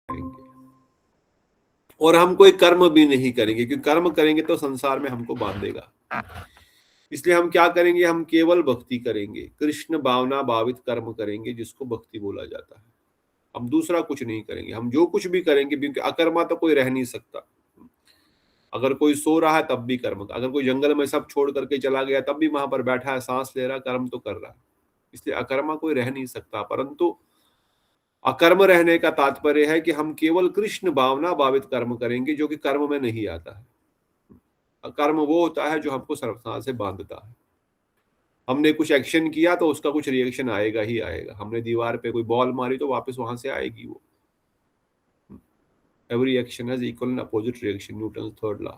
करेंगे और हम कोई कर्म भी नहीं करेंगे, क्योंकि कर्म करेंगे तो संसार में हमको बांधेगा। इसलिए हम क्या करेंगे, हम केवल भक्ति करेंगे, कृष्ण भावना भावित कर्म करेंगे, जिसको भक्ति बोला जाता है। हम दूसरा कुछ नहीं करेंगे। हम जो कुछ भी करेंगे, क्योंकि अकर्मा तो कोई रह नहीं सकता। अगर कोई सो रहा है तब भी कर्म, अगर कोई जंगल में सब छोड़ करके चला गया तब भी वहां पर बैठा है, सांस ले रहा, कर्म तो कर रहा है। इसलिए अकर्मा कोई रह नहीं सकता। परंतु अकर्म रहने का तात्पर्य है कि हम केवल कृष्ण भावना भावित कर्म करेंगे, जो कि कर्म में नहीं आता है। कर्म वो होता है जो हमको संसार से बांधता है। हमने कुछ एक्शन किया तो उसका कुछ रिएक्शन आएगा ही आएगा। हमने दीवार पे कोई बॉल मारी तो वापस वहां से आएगी वो। Every action has equal and opposite reaction, Newton third law.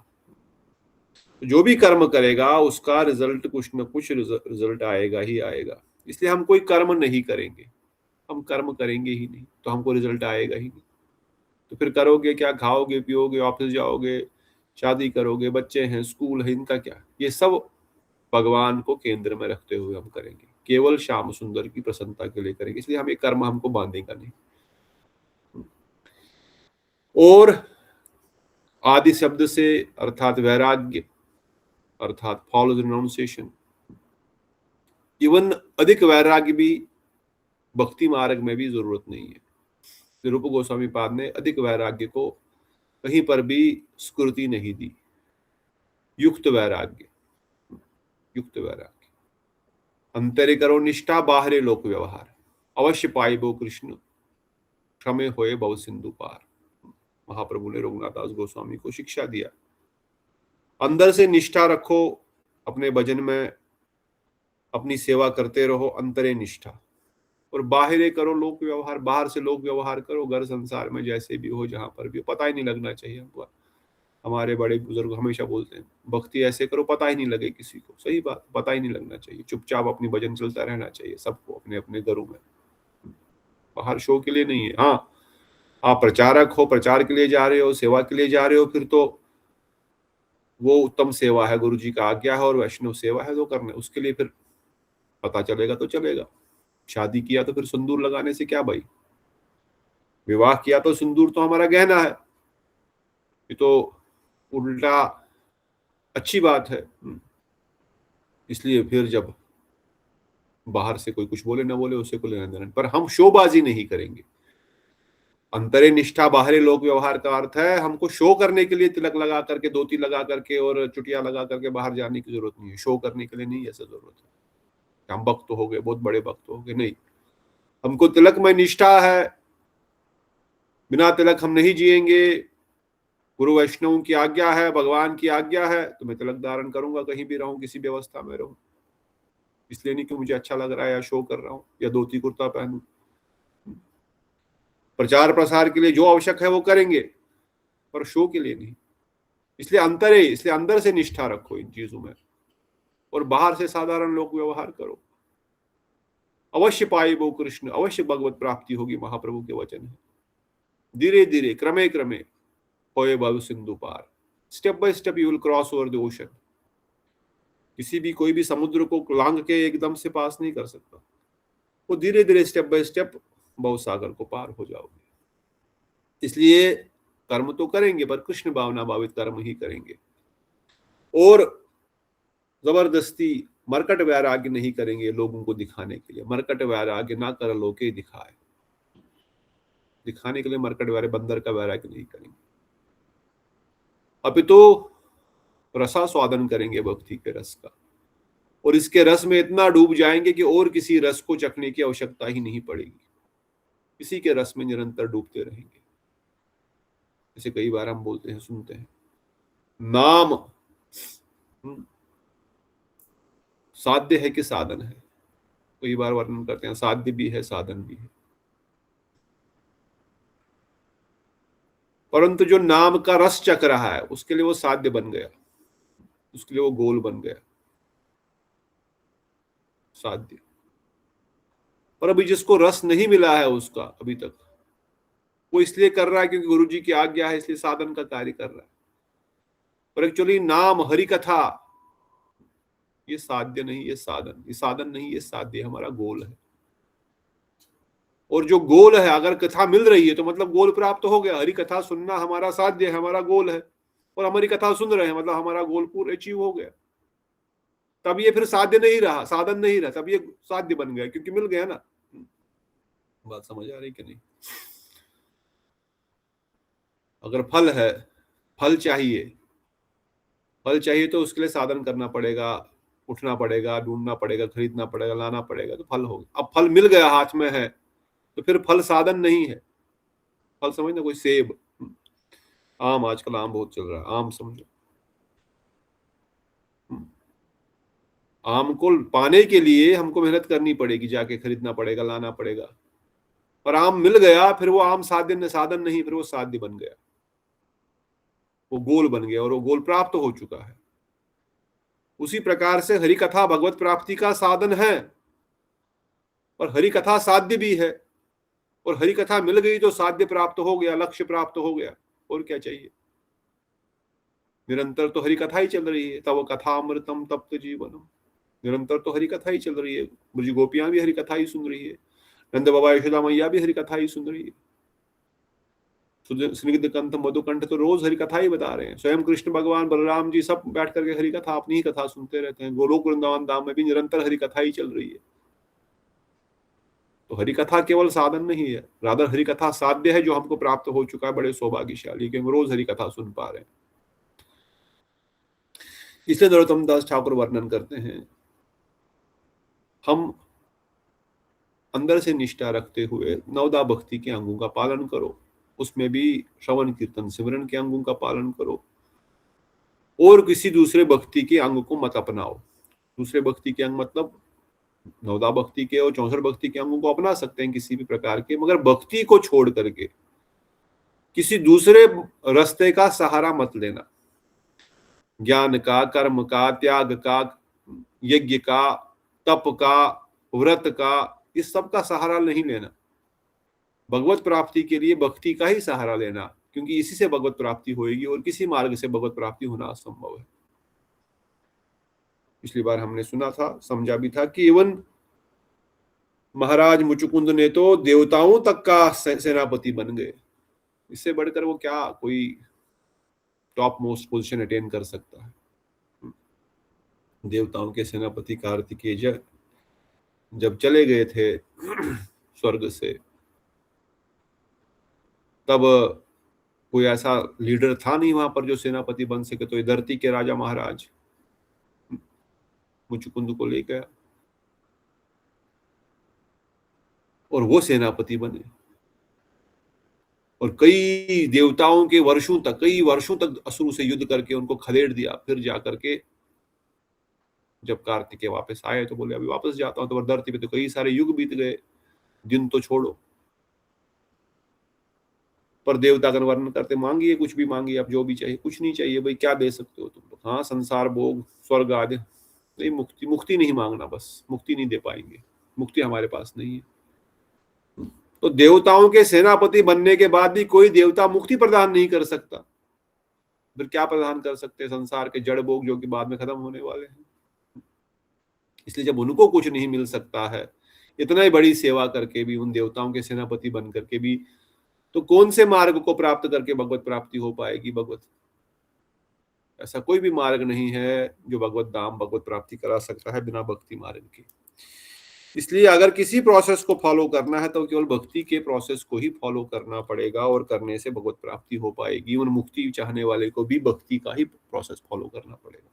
जो भी कर्म करेगा उसका रिजल्ट कुछ न कुछ रिजल्ट आएगा ही आएगा। इसलिए हम कोई कर्म नहीं करेंगे। हम कर्म करेंगे ही नहीं तो हमको रिजल्ट आएगा ही नहीं। तो फिर करोगे क्या, खाओगे पियोगे, ऑफिस जाओगे, शादी करोगे, बच्चे हैं, स्कूल है, इनका क्या? ये सब भगवान को केंद्र में रखते हुए हम करेंगे, केवल श्याम सुंदर की प्रसन्नता के लिए करेंगे। इसलिए हम एक कर्म हमको बांधेगा नहीं। और आदि शब्द से अर्थात वैराग्य, अर्थात फॉलो द रिनाउंसिएशन। इवन अधिक वैराग्य भी भक्ति मार्ग में भी जरूरत नहीं है। रूप गोस्वामी पाद ने अधिक वैराग्य को कहीं पर भी स्कृति नहीं दी। युक्त वैराग्य, युक्त वैराग्य, अंतरे करो निष्ठा, बाहरे लोक व्यवहार, अवश्य पाइबो कृष्ण, क्षमे होए भव सिंधु पार। महाप्रभु ने रघुनाथ दास गोस्वामी को शिक्षा दिया। अंदर से निष्ठा रखो अपने भजन में, अपनी सेवा करते रहो, अंतरे निष्ठा। और बाहरे करो लोक व्यवहार, बाहर से लोक व्यवहार करो, घर संसार में जैसे भी हो, जहां पर भी हो, पता ही नहीं लगना चाहिए हमको। हमारे बड़े बुजुर्ग हमेशा बोलते हैं, भक्ति ऐसे करो पता ही नहीं लगे किसी को। सही बात, पता ही नहीं लगना चाहिए। चुपचाप अपनी भजन चलता रहना चाहिए सबको, अपने अपने घरों में। बाहर शो के लिए नहीं है। हाँ, आप प्रचारक हो, प्रचार के लिए जा रहे हो, सेवा के लिए जा रहे हो, फिर तो वो उत्तम सेवा है, गुरु जी का आज्ञा है और वैष्णव सेवा है, तो करने उसके लिए फिर पता चलेगा तो चलेगा। शादी किया तो फिर सिंदूर लगाने से क्या भाई? विवाह किया तो सिंदूर तो हमारा गहना है, ये तो उल्टा अच्छी बात है। इसलिए फिर जब बाहर से कोई कुछ बोले ना बोले, उसे को लेना देना, पर हम शोबाजी नहीं करेंगे। अंतरे निष्ठा बाहरी लोक व्यवहार का अर्थ है हमको शो करने के लिए तिलक लगा करके, धोती लगा करके और चुटिया लगा करके बाहर जाने की जरूरत नहीं है। शो करने के लिए नहीं ऐसा जरूरत है। हम भक्त हो गए, बहुत बड़े भक्त हो गए, नहीं। हमको तिलक में निष्ठा है, बिना तिलक हम नहीं जिएंगे। गुरु वैष्णव की आज्ञा है, भगवान की आज्ञा है, तो मैं तिलक धारण करूंगा, कहीं भी रहूं, किसी भी अवस्था में रहूं। इसलिए नहीं कि मुझे अच्छा लग रहा है या शो कर रहा हूं या धोती कुर्ता पहनूं। प्रचार प्रसार के लिए जो आवश्यक है वो करेंगे, पर शो के लिए नहीं। इसलिए अंदर से निष्ठा रखो इन चीजों में, और बाहर से साधारण लोग व्यवहार करो। अवश्य पाए वो कृष्ण, अवश्य भगवत प्राप्ति होगी, महाप्रभु के वचन है। धीरे धीरे, क्रमे क्रमे होए भव सिंधु पार। Step by step you will cross over the ocean. किसी भी कोई भी समुद्र को लांग के एकदम से पास नहीं कर सकता। वो धीरे धीरे स्टेप बाय स्टेप भव सागर को पार हो जाओगे। इसलिए कर्म तो करेंगे, पर कृष्ण भावना भावित कर्म ही करेंगे। और जबरदस्ती मरकट वैराग्य नहीं करेंगे लोगों को दिखाने के लिए। मरकट वैराग्य ना कर लोके दिखाए, दिखाने के लिए मरकट वैराग्य, बंदर का वैराग्य नहीं करेंगे। अपितु रसा स्वादन करेंगे भक्ति के रस का, और इसके रस में इतना डूब जाएंगे कि और किसी रस को चखने की आवश्यकता ही नहीं पड़ेगी। इसी के रस में निरंतर डूबते रहेंगे। जैसे कई बार हम बोलते हैं, सुनते हैं, नाम साध्य है कि साधन है। कई बार वर्णन करते हैं, साध्य भी है साधन भी है। परंतु जो नाम का रस चख रहा है उसके लिए वो साध्य बन गया, उसके लिए वो गोल बन गया, साध्य। पर अभी जिसको रस नहीं मिला है उसका अभी तक, वो इसलिए कर रहा है क्योंकि गुरु जी की आज्ञा है, इसलिए साधन का कार्य कर रहा है। पर एक्चुअली नाम, हरि कथा, ये साध्य नहीं, ये साधन। ये साधन नहीं, ये साध्य, हमारा गोल है। और जो गोल है, अगर कथा मिल रही है तो मतलब गोल प्राप्त हो गया। हरि कथा सुनना हमारा साध्य है, हमारा गोल है, और हमारी कथा सुन रहे हैं मतलब हमारा गोल पूरा अचीव हो गया। तब ये फिर साध्य नहीं रहा, साधन नहीं रहा, तब ये साध्य बन गया, क्योंकि मिल गया ना। बात समझ आ रही कि नहीं? अगर फल है, फल चाहिए, फल चाहिए तो उसके लिए साधन करना पड़ेगा, उठना पड़ेगा, ढूंढना पड़ेगा, खरीदना पड़ेगा, लाना पड़ेगा, तो फल होगा। अब फल मिल गया, हाथ में है, तो फिर फल साधन नहीं है। फल समझना, कोई सेब, आम, आजकल आम बहुत चल रहा है, आम समझो। आम को पाने के लिए हमको मेहनत करनी पड़ेगी, जाके खरीदना पड़ेगा, लाना पड़ेगा। पर आम मिल गया, फिर वो आम साध्य साधन नहीं, फिर वो साध्य बन गया, वो गोल बन गया, और वो गोल प्राप्त हो चुका है। उसी प्रकार से हरि कथा भगवत प्राप्ति का साधन है, और हरि कथा साध्य भी है। और हरि कथा मिल गई तो साध्य प्राप्त हो गया, लक्ष्य प्राप्त हो गया, और क्या चाहिए? निरंतर तो हरि कथा ही चल रही है। तब कथा अमृतम तप्त जीवनम, निरंतर तो हरि कथा ही चल रही है। ब्रज गोपियां भी हरि कथा ही सुन रही है, नंद बाबा यशोदा मैया भी हरि कथा ही सुन रही है, स्निग्ध कंठ मधुकंठ तो रोज हरि कथा ही बता रहे हैं। स्वयं कृष्ण भगवान, बलराम जी सब बैठ करके हरि कथा, अपनी ही कथा सुनते रहते हैं। गोलोक वृंदावन धाम में भी निरंतर हरि कथा ही चल रही है। तो हरि कथा केवल साधन नहीं है, राधर हरि कथा साध्य है, जो हमको प्राप्त हो चुका है। बड़े सौभाग्यशाली कि हम रोज हरि कथा सुन पा रहे हैं। इसलिए नरोत्तम दास ठाकुर वर्णन करते हैं, हम अंदर से निष्ठा रखते हुए नवदा भक्ति के अंगों का पालन करो, उसमें भी श्रवण कीर्तन सिमरन के अंगों का पालन करो, और किसी दूसरे भक्ति के अंग को मत अपनाओ। दूसरे भक्ति के अंग मतलब नवदा भक्ति के और 64 भक्ति के अंगों को अपना सकते हैं किसी भी प्रकार के, मगर भक्ति को छोड़ करके किसी दूसरे रास्ते का सहारा मत लेना। ज्ञान का, कर्म का, त्याग का, यज्ञ का, तप का, व्रत का, इस सब का सहारा नहीं लेना। भगवत प्राप्ति के लिए भक्ति का ही सहारा लेना, क्योंकि इसी से भगवत प्राप्ति होगी, और किसी मार्ग से भगवत प्राप्ति होना असंभव है। पिछली बार हमने सुना था, समझा भी था कि इवन महाराज मुचुकुंद ने तो देवताओं तक का सेनापति बन गए। इससे बढ़कर वो क्या कोई टॉप मोस्ट पोजीशन अटेन कर सकता है? देवताओं के सेनापति कार्तिकेय जब चले गए थे स्वर्ग से, तब कोई ऐसा लीडर था नहीं वहां पर जो सेनापति बन सके। तो ये धरती के राजा महाराज मुचुकुंद को ले गया, और वो सेनापति बने, और कई देवताओं के वर्षों तक, कई वर्षों तक असुरों से युद्ध करके उनको खदेड़ दिया। फिर जाकर के जब कार्तिकेय वापस आए तो बोले अभी वापस जाता हूं। तो धरती पे तो कई सारे युग बीत गए, दिन तो छोड़ो। पर देवता का वर्णन करते, मांगिए कुछ भी मांगिए, आप जो भी चाहिए। कुछ नहीं चाहिए भाई, क्या दे सकते हो तुम लोग? हाँ, संसार भोग, स्वर्ग आदि नहीं, मुक्ति, मुक्ति नहीं मांगना, बस मुक्ति नहीं दे पाएंगे, मुक्ति हमारे पास नहीं है। तो देवताओं के सेनापति बनने के बाद भी कोई देवता मुक्ति प्रदान नहीं कर सकता, फिर क्या प्रदान कर सकते? संसार के जड़ भोग जो कि बाद में खत्म होने वाले हैं। इसलिए जब उनको कुछ नहीं मिल सकता है, इतना ही बड़ी सेवा करके भी, उन देवताओं के सेनापति बन करके भी, तो कौन से मार्ग को प्राप्त करके भगवत प्राप्ति हो पाएगी? भगवत, ऐसा कोई भी मार्ग नहीं है जो भगवत धाम, भगवत प्राप्ति करा सकता है बिना भक्ति मार्ग के। इसलिए अगर किसी प्रोसेस को फॉलो करना है तो केवल भक्ति के प्रोसेस को ही फॉलो करना पड़ेगा, और करने से भगवत प्राप्ति हो पाएगी। उन मुक्ति चाहने वाले को भी भक्ति का ही प्रोसेस फॉलो करना पड़ेगा,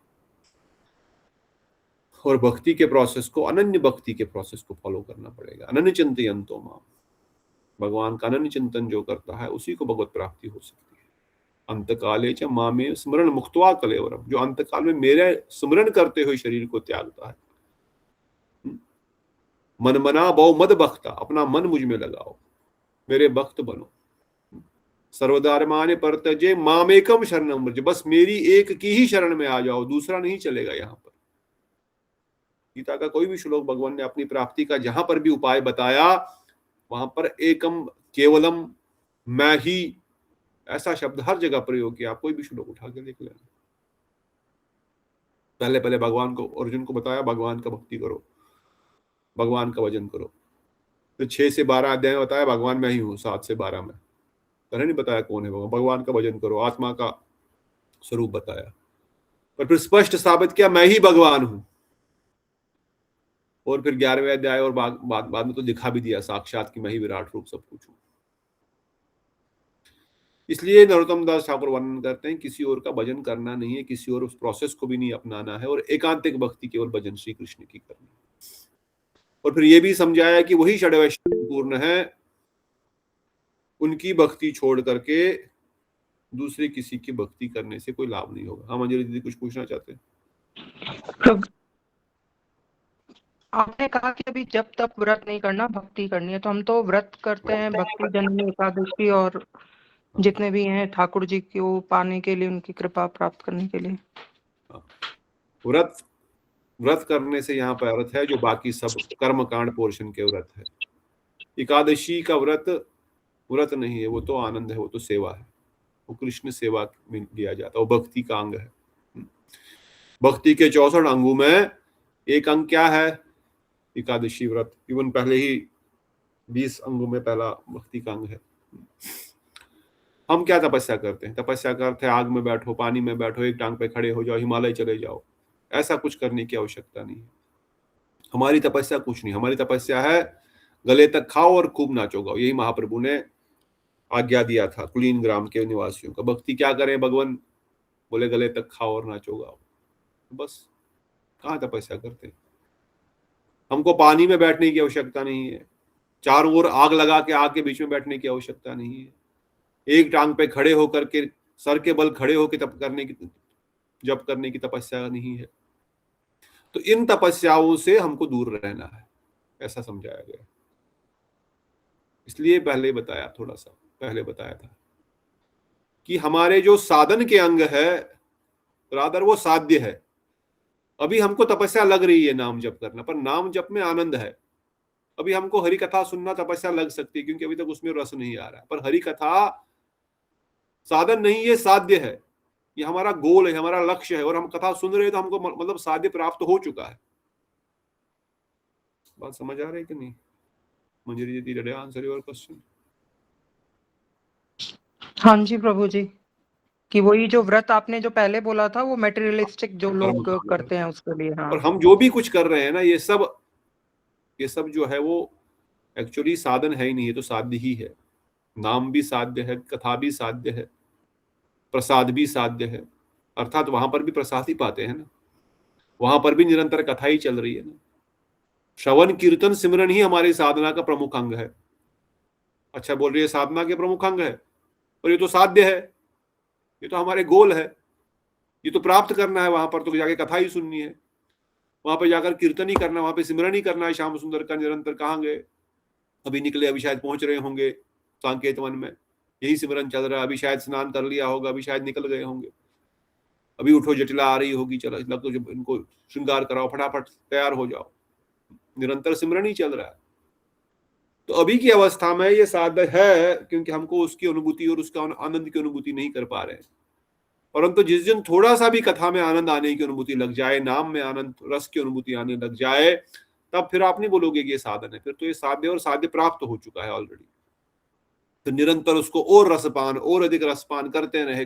और भक्ति के प्रोसेस को, अनन्य भक्ति के प्रोसेस को फॉलो करना पड़ेगा। अनन्य चिंतयन्तो माम, भगवान का अनन्य चिंतन जो करता है उसी को भगवत प्राप्ति हो सकती है। अंतकाले च मामे स्मरण मुक्त्वा कलेवरम, जो अंतकाल में मेरे स्मरण करते हुए शरीर को त्यागता है। मन मना बहु मद भक्ता, अपना मन मुझ में लगाओ, मेरे भक्त बनो। सर्वधर्मानि परित्यज्य मामेकम शरणम व्रज, बस मेरी एक की ही शरण में आ जाओ, दूसरा नहीं चलेगा। यहाँ पर गीता का कोई भी श्लोक भगवान ने अपनी प्राप्ति का जहां पर भी उपाय बताया, वहां पर एकम, केवलम, मैं ही, ऐसा शब्द हर जगह प्रयोग किया। आप कोई भी श्लोक उठा के देख लेना। पहले पहले भगवान को, अर्जुन को बताया भगवान का भक्ति करो, भगवान का भजन करो, तो 6 से 12 अध्याय बताया भगवान मैं ही हूँ, 7 से 12 में नहीं बताया कौन है भगवान। भगवान का भजन करो, आत्मा का स्वरूप बताया, पर फिर स्पष्ट साबित किया मैं ही भगवान हूं। और फिर 11वें अध्याय और बाद में तो दिखा भी दिया साक्षात कि मैं ही विराट रूप सब कुछ हूं। इसलिए नरोत्तम दास ठाकुर वर्णन करते हैं किसी और का भजन करना नहीं है, किसी और उस प्रोसेस को भी नहीं अपनाना है, और एकांतिक भक्ति केवल भजन श्री कृष्ण की करनी। और फिर ये भी समझाया कि वही षड्वैष्णव पूर्ण है, उनकी भक्ति छोड़ करके दूसरे किसी की भक्ति करने से कोई लाभ नहीं होगा। हाँ मंजरी दीदी कुछ पूछना चाहते हैं? आपने कहा कि अभी जब तक व्रत नहीं करना, भक्ति करनी है, तो हम तो व्रत करते हैं भक्ति जन्म एकादशी और जितने भी हैं ठाकुर जी को पाने के लिए, उनकी कृपा प्राप्त करने के लिए। व्रत करने से यहाँ पर अर्थ है जो बाकी सब कर्मकांड पोर्शन के व्रत है। एकादशी का व्रत नहीं है, वो तो आनंद है, वो तो सेवा है, वो कृष्ण सेवा में लिया जाता है, वो भक्ति का अंग है। भक्ति के 64 अंगों में एक अंग क्या है? एकादशी व्रत। इवन पहले ही 20 अंगों में पहला भक्ति का अंग है। हम क्या तपस्या करते हैं? तपस्या करते हैं आग में बैठो, पानी में बैठो, एक टांग पे खड़े हो जाओ, हिमालय चले जाओ। ऐसा कुछ करने की आवश्यकता नहीं है। हमारी तपस्या कुछ नहीं, हमारी तपस्या है गले तक खाओ और खूब नाचो गाओ। यही महाप्रभु ने आज्ञा दिया था कुलीन ग्राम के निवासियों का। भक्ति क्या करें भगवान? बोले गले तक खाओ और नाचो गाओ। बस कहाँ तपस्या करते? हमको पानी में बैठने की आवश्यकता नहीं है, चारों ओर आग लगा के आग के बीच में बैठने की आवश्यकता नहीं है, एक टांग पे खड़े होकर के सर के बल खड़े होकर जप करने की तपस्या नहीं है। तो इन तपस्याओं से हमको दूर रहना है, ऐसा समझाया गया। इसलिए पहले बताया था कि हमारे जो साधन के अंग है, रादर वो साध्य है। अभी हमको तपस्या लग रही है नाम जप करना, पर नाम जप में आनंद है। अभी हमको हरि कथा सुनना तपस्या लग सकती है क्योंकि अभी तक उसमें रस नहीं आ रहा है, पर हरि कथा साधन नहीं, ये साध्य है, ये हमारा गोल है, हमारा लक्ष्य है। और हम कथा सुन रहे हैं तो हमको मतलब साध्य प्राप्त हो चुका है। बात समझ आ रही है कि नहीं? Manjari ji, did I answer your question? हाँ जी प्रभु जी, कि वही जो व्रत आपने जो पहले बोला था वो मेटेरियलिस्टिक जो लोग करते हैं उसके लिए। हाँ, और हम जो भी कुछ कर रहे हैं ना, ये सब जो है वो एक्चुअली साधन है ही नहीं, ये तो साध्य ही है। नाम भी साध्य है, कथा भी साध्य है, प्रसाद भी साध्य है। अर्थात वहां पर भी प्रसाद ही पाते हैं ना, वहां पर भी निरंतर कथा ही चल रही है ना। श्रवण कीर्तन सिमरन ही हमारी साधना का प्रमुख अंग है। अच्छा बोल रही है साधना के प्रमुख अंग है, पर ये तो साध्य है, ये तो हमारे गोल है, ये तो प्राप्त करना है। वहां पर तो जाके कथा ही सुननी है, वहां पर जाकर कीर्तन ही करना, वहां पर सिमरन ही करना है। श्याम सुंदर का निरंतर कहाँ गए? अभी निकले, अभी शायद पहुंच रहे होंगे सांकेत वन में, यही सिमरन चल रहा है। अभी शायद स्नान कर लिया होगा, अभी शायद निकल गए होंगे। अभी उठो, जटिला आ रही होगी, चलो तो इनको श्रृंगार कराओ, फटाफट तैयार हो जाओ। निरंतर सिमरन ही चल रहा है। तो अभी की अवस्था में ये साध्य है क्योंकि हमको उसकी अनुभूति और उसका आनंद की अनुभूति नहीं कर पा रहे हैं। परंतु जिस दिन थोड़ा सा भी कथा में आनंद आने की अनुभूति लग जाए, नाम में आनंद रस की अनुभूति आने लग जाए, तब फिर आप नहीं बोलोगे कि ये साधन है, फिर तो ये साध्य और साध्य प्राप्त हो चुका है ऑलरेडी। तो निरंतर उसको और रसपान, और अधिक रसपान करते रहे,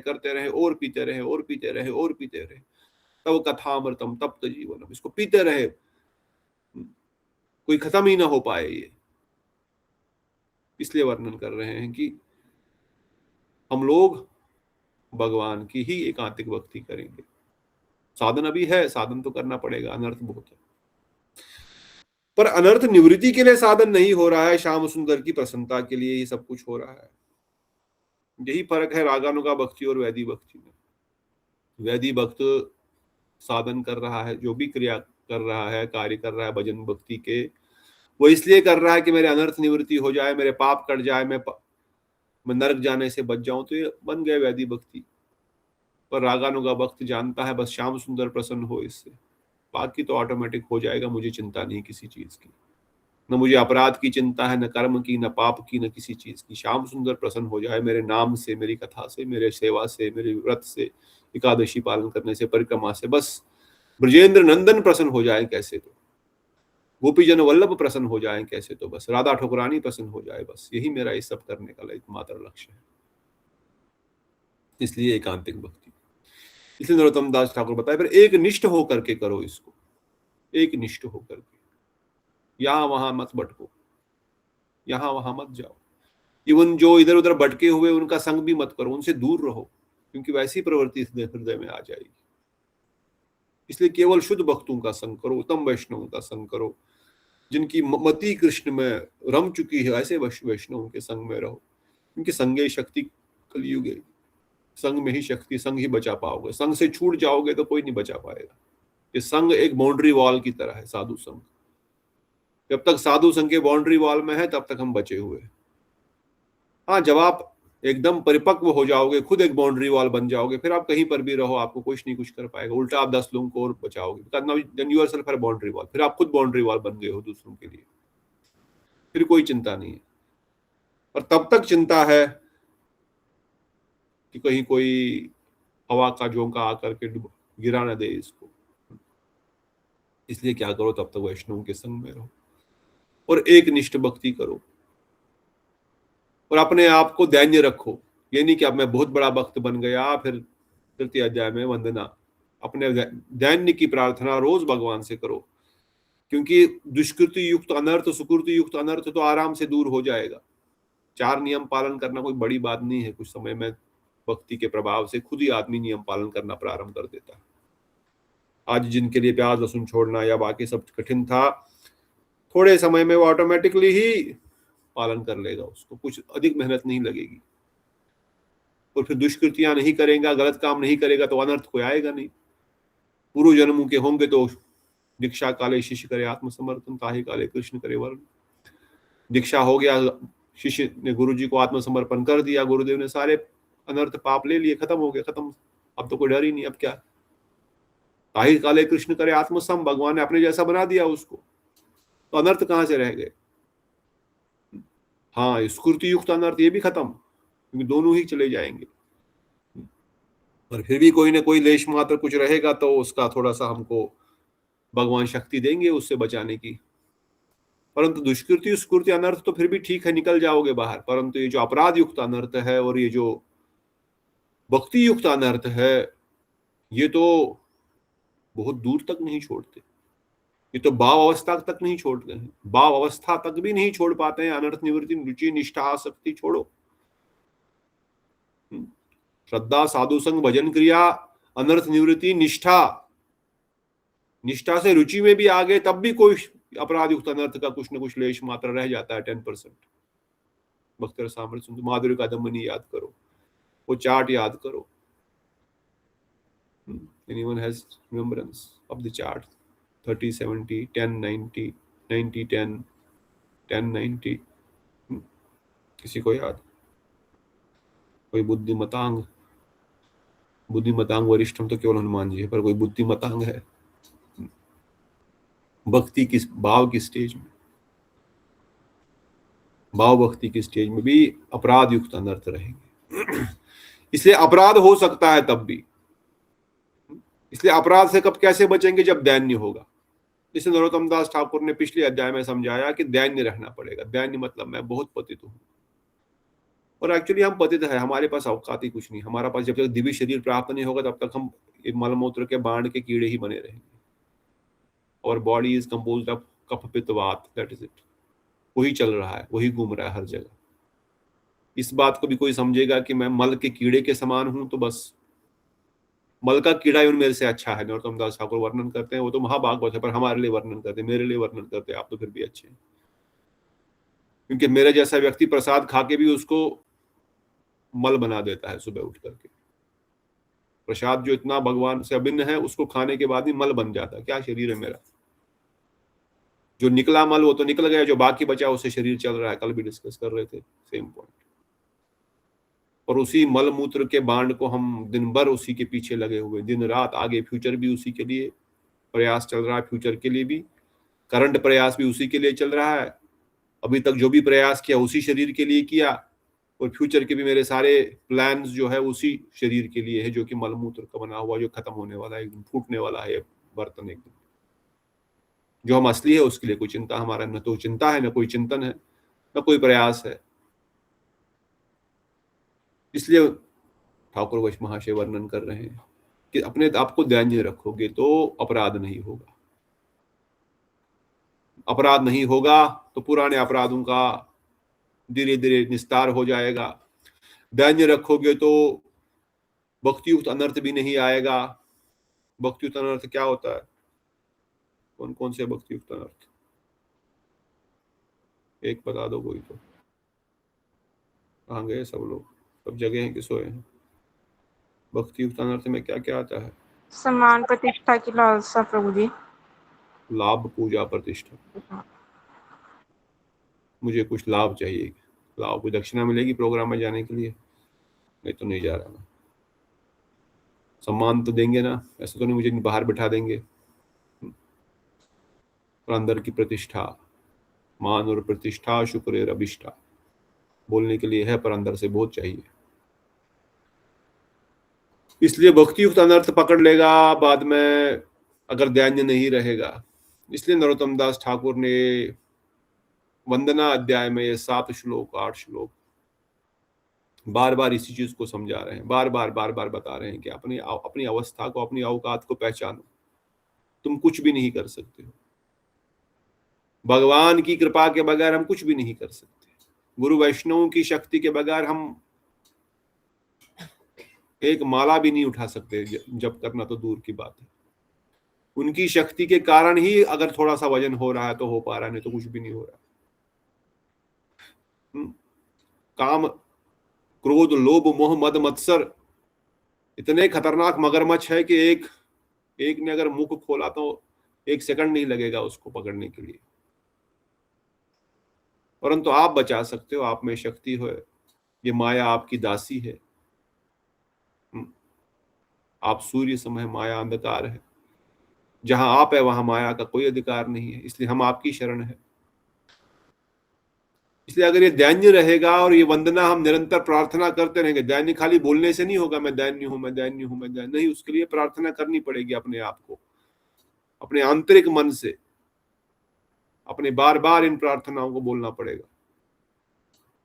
और पीते रहे, और पीते रहे, और पीते रहे। तब कथामृतम तप्त जीवनम, इसको पीते रहे, कोई खत्म ही ना हो पाए ये। इसलिए वर्णन कर रहे हैं कि हम लोग भगवान की ही एकांतिक भक्ति करेंगे। साधन अभी है, साधन तो करना पड़ेगा, अनर्थ बहुत है, पर अनर्थ निवृत्ति के लिए साधन नहीं हो रहा है, श्याम सुंदर की प्रसन्नता के लिए ही सब कुछ हो रहा है। यही फर्क है रागानुगा भक्ति और वैदिक भक्ति में। वैदिक भक्त साधन कर रहा है, जो भी क्रिया कर रहा है, कार्य कर रहा है भजन भक्ति के, वो इसलिए कर रहा है कि मेरे अनर्थ निवृत्ति हो जाए, मेरे पाप कट जाए, मैं नरक जाने से बच जाऊं, तो ये बन गए वैदिक भक्ति। पर रागानुगा भक्त जानता है बस श्याम सुंदर प्रसन्न हो इससे, बाकी तो ऑटोमेटिक हो जाएगा, मुझे चिंता नहीं किसी चीज की, न मुझे अपराध की चिंता है, न कर्म की, न पाप की, न किसी चीज की। श्याम सुंदर प्रसन्न हो जाए मेरे नाम से, मेरी कथा से, मेरे सेवा से, मेरे व्रत से, एकादशी पालन करने से, परिक्रमा से, बस ब्रजेंद्र नंदन प्रसन्न हो जाए कैसे। तो गोपीजन वल्लभ प्रसन्न हो जाएं, कैसे तो बस राधा ठकुरानी प्रसन्न हो जाए, बस यही मेरा इस सब करने का एकमात्र लक्ष्य है। इसलिए एकांतिक भक्ति, इसलिए नरोत्तम दास ठाकुर बताए फिर एक निष्ठ होकर के करो इसको, एक निष्ठ होकर के, यहां वहां मत भटको, यहां वहां मत जाओ। इवन जो इधर उधर भटके हुए उनका संग भी मत करो, उनसे दूर रहो, क्योंकि वैसी प्रवृत्ति हृदय में आ जाएगी। इसलिए केवल शुद्ध भक्तों का संग करो, उत्तम वैष्णवों का संग करो, जिनकी मति कृष्ण में रम चुकी है, ऐसे वैष्णवों के संग में रहो, क्योंकि संगे शक्ति कलयुग है, संग में ही शक्ति, संग ही बचा पाओगे। संग से छूट जाओगे तो कोई नहीं बचा पाएगा। ये संग एक बाउंड्री वॉल की तरह है, साधु संग। जब तक साधु संग के बाउंड्री वॉल में है तब तक हम बचे हुए। हाँ, जब आप एकदम परिपक्व हो जाओगे, खुद एक बाउंड्री वॉल बन जाओगे, फिर आप कहीं पर भी रहो, आपको कुछ नहीं कुछ कर पाएगा, उल्टा आप 10 लोगों को और बचाओगे। Then you are self boundary wall, फिर आप खुद बाउंड्री वॉल बन गए हो दूसरों के लिए, फिर कोई चिंता नहीं है। और तब तक चिंता है कि कहीं कोई हवा का झोंका आकर के गिरा न दे इसको। इसलिए क्या करो, तब तक वैष्णव के संग में रहो और एक निष्ठ भक्ति करो और अपने आप को दैन्य रखो। ये नहीं कि अब मैं बहुत बड़ा भक्त बन गया, फिर तृतीय अध्याय में वंदना। अपने दैन्य की प्रार्थना रोज भगवान से करो, क्योंकि दुष्कृति युक्त अनर्थ, सुकृति युक्त अनर्थ तो आराम से दूर हो जाएगा। 4 नियम पालन करना कोई बड़ी बात नहीं है। कुछ समय में भक्ति के प्रभाव से खुद ही आदमी नियम पालन करना प्रारंभ कर देता है। आज जिनके लिए प्याज लहसुन छोड़ना या बाकी सब कठिन था, थोड़े समय में वो ऑटोमेटिकली ही पालन कर लेगा, उसको कुछ अधिक मेहनत नहीं लगेगी। और फिर दुष्कृतियां नहीं करेगा, गलत काम नहीं करेगा तो अनर्थ कोई आएगा नहीं। पूर्व जन्मों के होंगे तो दीक्षा काले शिष्य करे आत्मसमर्पण, ताहि काले कृष्ण करे वर्ण। दीक्षा हो गया, शिष्य ने गुरु जी को आत्मसमर्पण कर दिया, गुरुदेव ने सारे अनर्थ पाप ले लिए, खत्म हो गया, खत्म। अब तो कोई डर ही नहीं। अब क्या, ताहि काले कृष्ण करे आत्मसम, भगवान ने अपने जैसा बना दिया उसको, तो अनर्थ कहां से रह गए। हाँ, स्फूर्ति युक्त अनर्थ ये भी खत्म, क्योंकि दोनों ही चले जाएंगे। और फिर भी कोई ना कोई लेश मात्र कुछ रहेगा तो उसका थोड़ा सा हमको भगवान शक्ति देंगे उससे बचाने की। परंतु दुष्कृति स्फूर्ति अनर्थ तो फिर भी ठीक है, निकल जाओगे बाहर। परंतु ये जो अपराध युक्त अनर्थ है और ये जो भक्ति युक्त अनर्थ है, ये तो बहुत दूर तक नहीं छोड़ते। ये तो भाव अवस्था तक नहीं छोड़ते हैं, भाव अवस्था तक भी नहीं छोड़ पाते हैं। अनर्थ निवृत्ति, रुचि, निष्ठा, आसक्ति छोड़ो, श्रद्धा, साधु संग, भजन क्रिया, अनर्थ निवृत्ति, निष्ठा। निष्ठा से रुचि में भी आ गए तब भी कोई अपराध युक्त अनर्थ का कुछ न कुछ लेश मात्र रह जाता है, 10%। भक्त रसामृत सुंदर माधुर्य का दमनी याद करो, वो चार्ट याद करो। Anyone has remembrance of the chart? 30, 70, 10, 90, 90, 10, 10, 90। किसी को याद? कोई बुद्धिमतांग वरिष्ठम तो केवल हनुमान जी है, पर कोई बुद्धिमतांग है भक्ति किस भाव की स्टेज में, भाव भक्ति की स्टेज में भी अपराध युक्त अनर्थ रहेंगे। इसलिए अपराध हो सकता है तब भी। इसलिए अपराध से कब कैसे बचेंगे, जब दैन्य होगा। जिसे नरोत्तम दास ठाकुर ने पिछले अध्याय में समझाया कि दैन्य रहना पड़ेगा। दैन्य मतलब मैं बहुत पतित हूं, और एक्चुअली हम पतित है, हमारे पास औकात ही कुछ नहीं। हमारा पास जब तक दिव्य शरीर प्राप्त नहीं होगा तब तक हम मलमूत्र के बाण के कीड़े ही बने रहेंगे। और body is composed of cough पित्त वात, दैट इज इट। वही चल रहा है, वही घूम रहा है हर जगह। इस बात को भी कोई समझेगा कि मैं मल के कीड़े के समान हूं, तो बस मल का कीड़ा ही मेरे से अच्छा है। नरोत्तम दास ठाकुर वर्णन करते हैं, वो तो महाभागवत है, पर हमारे लिए वर्णन करते हैं, मेरे लिए वर्णन करते हैं। आप तो फिर भी अच्छे हैं, क्योंकि मेरे जैसा व्यक्ति प्रसाद खा के भी उसको मल बना देता है। सुबह उठ करके प्रसाद जो इतना भगवान से अभिन्न है, उसको खाने के बाद ही मल बन जाता है। क्या शरीर है मेरा, जो निकला मल वो तो निकल गया, जो बाकी बचा उससे शरीर चल रहा है। कल भी डिस्कस कर रहे थे सेम पॉइंट। और उसी मल मूत्र के बाण को हम दिन भर उसी के पीछे लगे हुए, दिन रात। आगे फ्यूचर भी उसी के लिए प्रयास चल रहा है, फ्यूचर के लिए भी करंट प्रयास भी उसी के लिए चल रहा है। अभी तक जो भी प्रयास किया उसी शरीर के लिए किया, और फ्यूचर के भी मेरे सारे प्लान्स जो है उसी शरीर के लिए है, जो कि मलमूत्र का बना हुआ, जो खत्म होने वाला है, एकदम फूटने वाला है बर्तन एक दिन। जो हम असली है उसके लिए कोई चिंता हमारा न तो चिंता है, न कोई चिंतन है, न कोई प्रयास है। इसलिए ठाकुर वैश्य महाशय वर्णन कर रहे हैं कि अपने आप को दैन्य रखोगे तो अपराध नहीं होगा। अपराध नहीं होगा तो पुराने अपराधों का धीरे धीरे निस्तार हो जाएगा। दैन्य रखोगे तो भक्तियुक्त अनर्थ भी नहीं आएगा। भक्तियुक्त अनर्थ क्या होता है? कौन कौन से भक्तियुक्त अनर्थ? एक बता दो कोई तो। कहाँ गए सब लोग? सब जगह हैं कि सोए हैं? भक्तियुक्त अनर्थ में क्या क्या आता है? सम्मान प्रतिष्ठा की लालसा प्रभु जी। लाभ, पूजा, प्रतिष्ठा। मुझे कुछ लाभ चाहिए। लाभ, कोई दक्षिणा मिलेगी प्रोग्राम में जाने के लिए? मैं तो नहीं जा रहा ना। सम्मान तो देंगे ना, ऐसा तो नहीं मुझे बाहर बिठा देंगे। पर अंदर की प्रतिष्ठा, मान और प्रतिष्ठा शुक्र अभिष्ठा बोलने के लिए है, पर अंदर से बहुत चाहिए। इसलिए भक्तियुक्त अनर्थ पकड़ लेगा बाद में अगर दैन्य नहीं रहेगा। इसलिए नरोत्तम दास ठाकुर ने वंदना अध्याय में ये 7 श्लोक 8 श्लोक बार बार इसी चीज को समझा रहे हैं, बार बार बता रहे हैं कि अपनी अवस्था को, अपनी औकात को पहचानो। तुम कुछ भी नहीं कर सकते हो। भगवान की कृपा के बगैर हम कुछ भी नहीं कर सकते। गुरु वैष्णव की शक्ति के बगैर हम एक माला भी नहीं उठा सकते, जब करना तो दूर की बात है। उनकी शक्ति के कारण ही अगर थोड़ा सा वजन हो रहा है तो हो पा रहा है, नहीं तो कुछ भी नहीं हो रहा। काम, क्रोध, लोभ, मोह, मद, मत्सर इतने खतरनाक मगरमच्छ है कि एक ने अगर मुख खोला तो 1 सेकंड नहीं लगेगा उसको पकड़ने के लिए। परंतु आप बचा सकते हो, आप में शक्ति है। ये माया आपकी दासी है। आप सूर्य समय, माया अंधकार है। जहां आप है वहां माया का कोई अधिकार नहीं है। इसलिए हम आपकी शरण है। इसलिए अगर ये दैन्य रहेगा और ये वंदना हम निरंतर प्रार्थना करते रहेंगे, दैन्य खाली बोलने से नहीं होगा, मैं दैन्य हूं, मैं दैन्य हूं, मैं दैन्य नहीं। उसके लिए प्रार्थना करनी पड़ेगी अपने आप को, अपने आंतरिक मन से। अपने बार बार इन प्रार्थनाओं को बोलना पड़ेगा,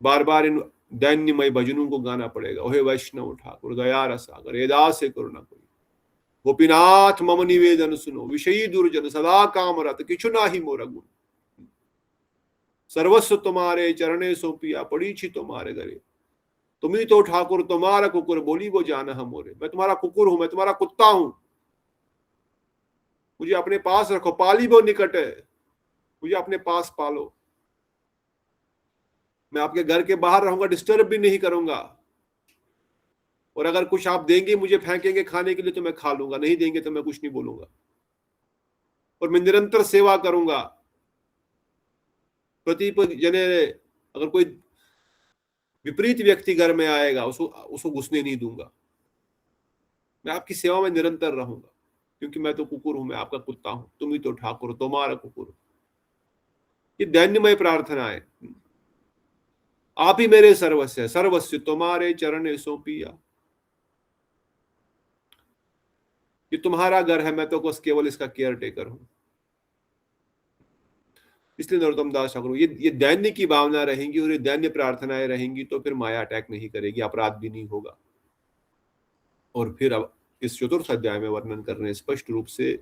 बार बार इन दैन्यमय भजनों को गाना पड़ेगा। ओहे वैष्णव ठाकुर दया रसागर एदा से करुणा कोई, गोपीनाथ मम निवेदन सुनो, विषयी दुर्जन सदा काम रत किछु नाही मोर गुण, सर्वस्व तुम्हारे चरणे सौंपिया पड़ीछि तुम्हारे घरे, तुम ही तो ठाकुर तुम्हारा कुकुर बोली वो जान हमोरे। मैं तुम्हारा कुकुर हूं, मैं तुम्हारा कुत्ता हूं, मुझे अपने पास रखो। पाली वो निकट है, मुझे अपने पास पालो। मैं आपके घर के बाहर रहूंगा, डिस्टर्ब भी नहीं करूंगा। और अगर कुछ आप देंगे, मुझे फेंकेंगे खाने के लिए, तो मैं खा लूंगा। नहीं देंगे तो मैं कुछ नहीं बोलूंगा। और मैं निरंतर सेवा करूंगा। प्रतीप जने, अगर कोई विपरीत व्यक्ति घर में आएगा, उसको घुसने नहीं दूंगा। मैं आपकी सेवा में निरंतर रहूंगा, क्योंकि मैं तो कुकुर हूं, मैं आपका कुत्ता हूं। तुम ही तो ठाकुर, तुम्हारा कुकुर। ये दैन्यमय प्रार्थना है। आप ही मेरे सर्वस्व है, सर्वस्व तुम्हारे चरण सौंपिया। ये तुम्हारा घर है, मैं तो बस केवल इसका केयर टेकर हूं। इसलिए नरोत्तम दास ठाकुर, ये दैन्य की भावना रहेंगी और ये दैन्य प्रार्थनाएं रहेंगी, तो फिर माया अटैक नहीं करेगी, अपराध भी नहीं होगा। और फिर अब इस चतुर्थ अध्याय में वर्णन कर रहे हैं स्पष्ट रूप से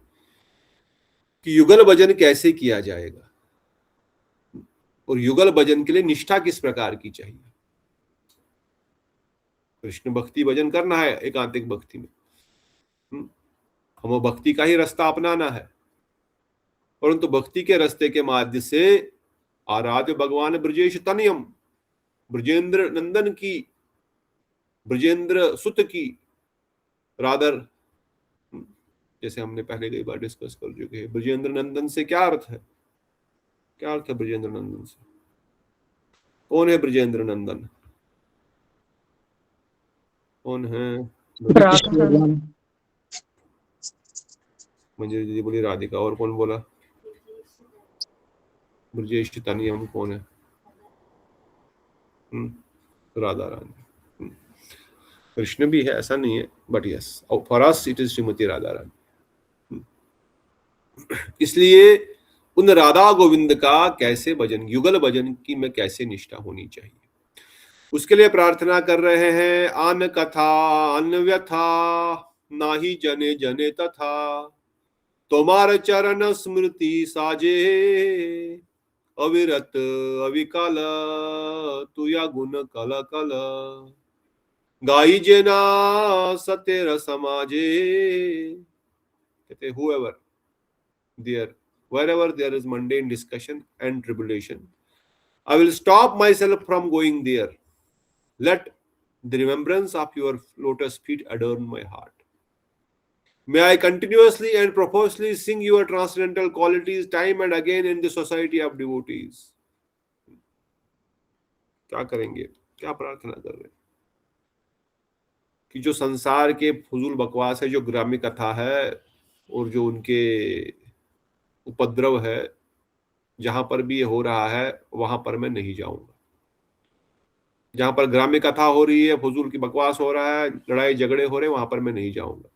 कि युगल भजन कैसे किया जाएगा और युगल भजन के लिए निष्ठा किस प्रकार की चाहिए। कृष्ण भक्ति भजन करना है एकांतिक भक्ति में, हमें भक्ति का ही रास्ता अपनाना है। परंतु भक्ति के रास्ते के माध्यम से आराध्य भगवान ब्रजेश तनयम, ब्रजेंद्र नंदन की, ब्रजेंद्र सुत की रादर, जैसे हमने पहले कई बार डिस्कस कर चुके हैं। ब्रजेंद्र नंदन से क्या अर्थ है? क्या अर्थ है ब्रजेंद्र नंदन से? कौन है ब्रजेंद्र नंदन? कौन है? मंजरी दीदी बोली राधिका। और कौन बोला? ब्रजेश तनयम कौन है? राधा रानी। कृष्ण भी है, ऐसा नहीं है, but yes, for us it is Shrimati Radha Rani. इसलिए उन राधा गोविंद का कैसे भजन, युगल भजन की मैं कैसे निष्ठा होनी चाहिए। उसके लिए प्रार्थना कर रहे हैं। आन कथा अन व्यथा नाही जने जने तथा, तोमार चरण स्मृति साजे अविरत अविकल, तुया गुण कल कल गाई जेना सतेर समाजे। कहते whoever there, wherever there is mundane discussion and tribulation, I will stop myself from going there. Let the remembrance of your lotus feet adorn my heart. May I continuously and profusely sing your transcendental qualities time and again in the society of devotees. क्या करेंगे, क्या प्रार्थना कर रहे हैं कि जो संसार के फजूल बकवास है, जो ग्राम्य कथा है और जो उनके उपद्रव है, जहां पर भी ये हो रहा है वहां पर मैं नहीं जाऊंगा। जहां पर ग्राम्य कथा हो रही है, फजूल की बकवास हो रहा है, लड़ाई झगड़े हो रहे हैं, वहां पर मैं नहीं जाऊंगा।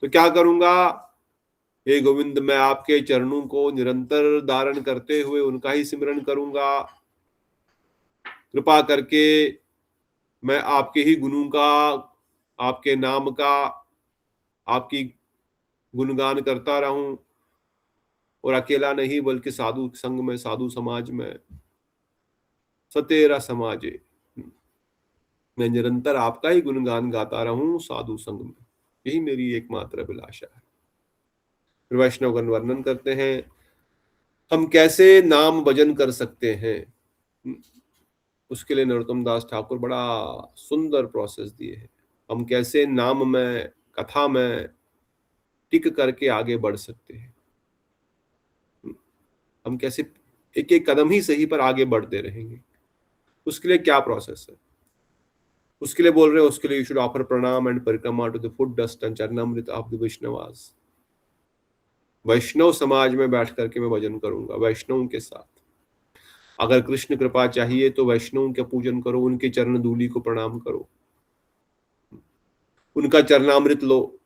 तो क्या करूंगा, हे गोविंद मैं आपके चरणों को निरंतर धारण करते हुए उनका ही सिमरन करूंगा। कृपा करके मैं आपके ही गुणों का, आपके नाम का, आपकी गुणगान करता रहूं, और अकेला नहीं बल्कि साधु संग में, साधु समाज में, सतेरा समाजे, मैं निरंतर आपका ही गुणगान गाता रहूं साधु संग में। यही मेरी एकमात्र अभिलाषा है। फिर वैष्णवगण वर्णन करते हैं हम कैसे नाम भजन कर सकते हैं। उसके लिए नरोत्तम दास ठाकुर बड़ा सुंदर प्रोसेस दिए हैं। हम कैसे नाम में, कथा में टिक करके आगे बढ़ सकते हैं। हम कैसे एक एक कदम ही सही पर आगे बढ़ते रहेंगे। उसके लिए क्या प्रोसेस है, उसके लिए बोल रहे हैं, उसके लिए you should offer pranam and parikrama to the foot dust and charanamrit of the Vaishnavas. वैष्णव समाज में बैठ करके मैं भजन करूंगा वैष्णव के साथ। अगर कृष्ण कृपा चाहिए तो वैष्णव के पूजन करो, उनके चरण धूलि को प्रणाम करो, उनका चरणामृत लो,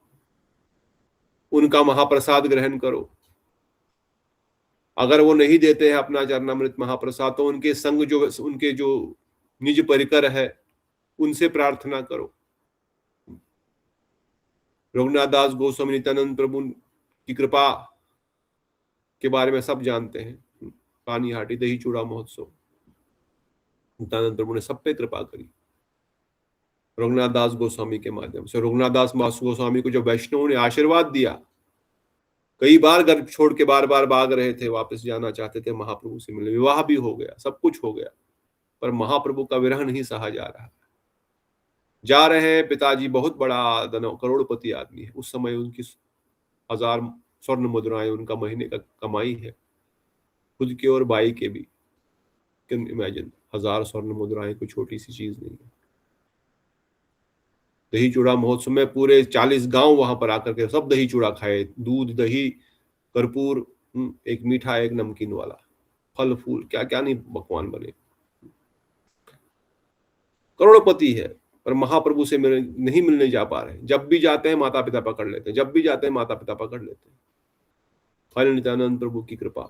उनका महाप्रसाद ग्रहण करो। अगर वो नहीं देते हैं अपना चरणामृत महाप्रसाद तो उनके संग, जो उनके जो निज परिकर है, उनसे प्रार्थना करो। रघुनाथ दास गोस्वामी नित्यानंद प्रभु की कृपा के बारे में सब जानते हैं। पानीहाटी दही चूड़ा महोत्सव, नित्यानंद प्रभु ने सब पे कृपा करी रघुनाथ दास गोस्वामी के माध्यम से। रघुनाथ दास गोस्वामी को जब वैष्णव ने आशीर्वाद दिया, कई बार घर छोड़ के बार बार भाग रहे थे, वापस जाना चाहते थे महाप्रभु से मिलने, विवाह भी हो गया, सब कुछ हो गया, पर महाप्रभु का विरह नहीं सहा जा रहा। जा रहे हैं, पिताजी बहुत बड़ा करोड़पति आदमी है, उस समय उनकी 1000 स्वर्ण मुद्राएं उनका महीने का कमाई है, खुद के और बाई के भी। कैन इमेजिन, 1000 स्वर्ण मुद्राएं कोई छोटी सी चीज नहीं है। दही चूड़ा महोत्सव में पूरे 40 गांव वहां पर आकर के सब दही चूड़ा खाए, दूध दही कर्पूर, एक मीठा एक नमकीन वाला, फल फूल क्या क्या नहीं पकवान बने। करोड़पति है पर महाप्रभु से नहीं मिलने जा पा रहे। जब भी जाते हैं माता पिता पकड़ लेते हैं, जब भी जाते हैं माता पिता पकड़ लेते हैं। फिर नित्यानंद प्रभु की कृपा,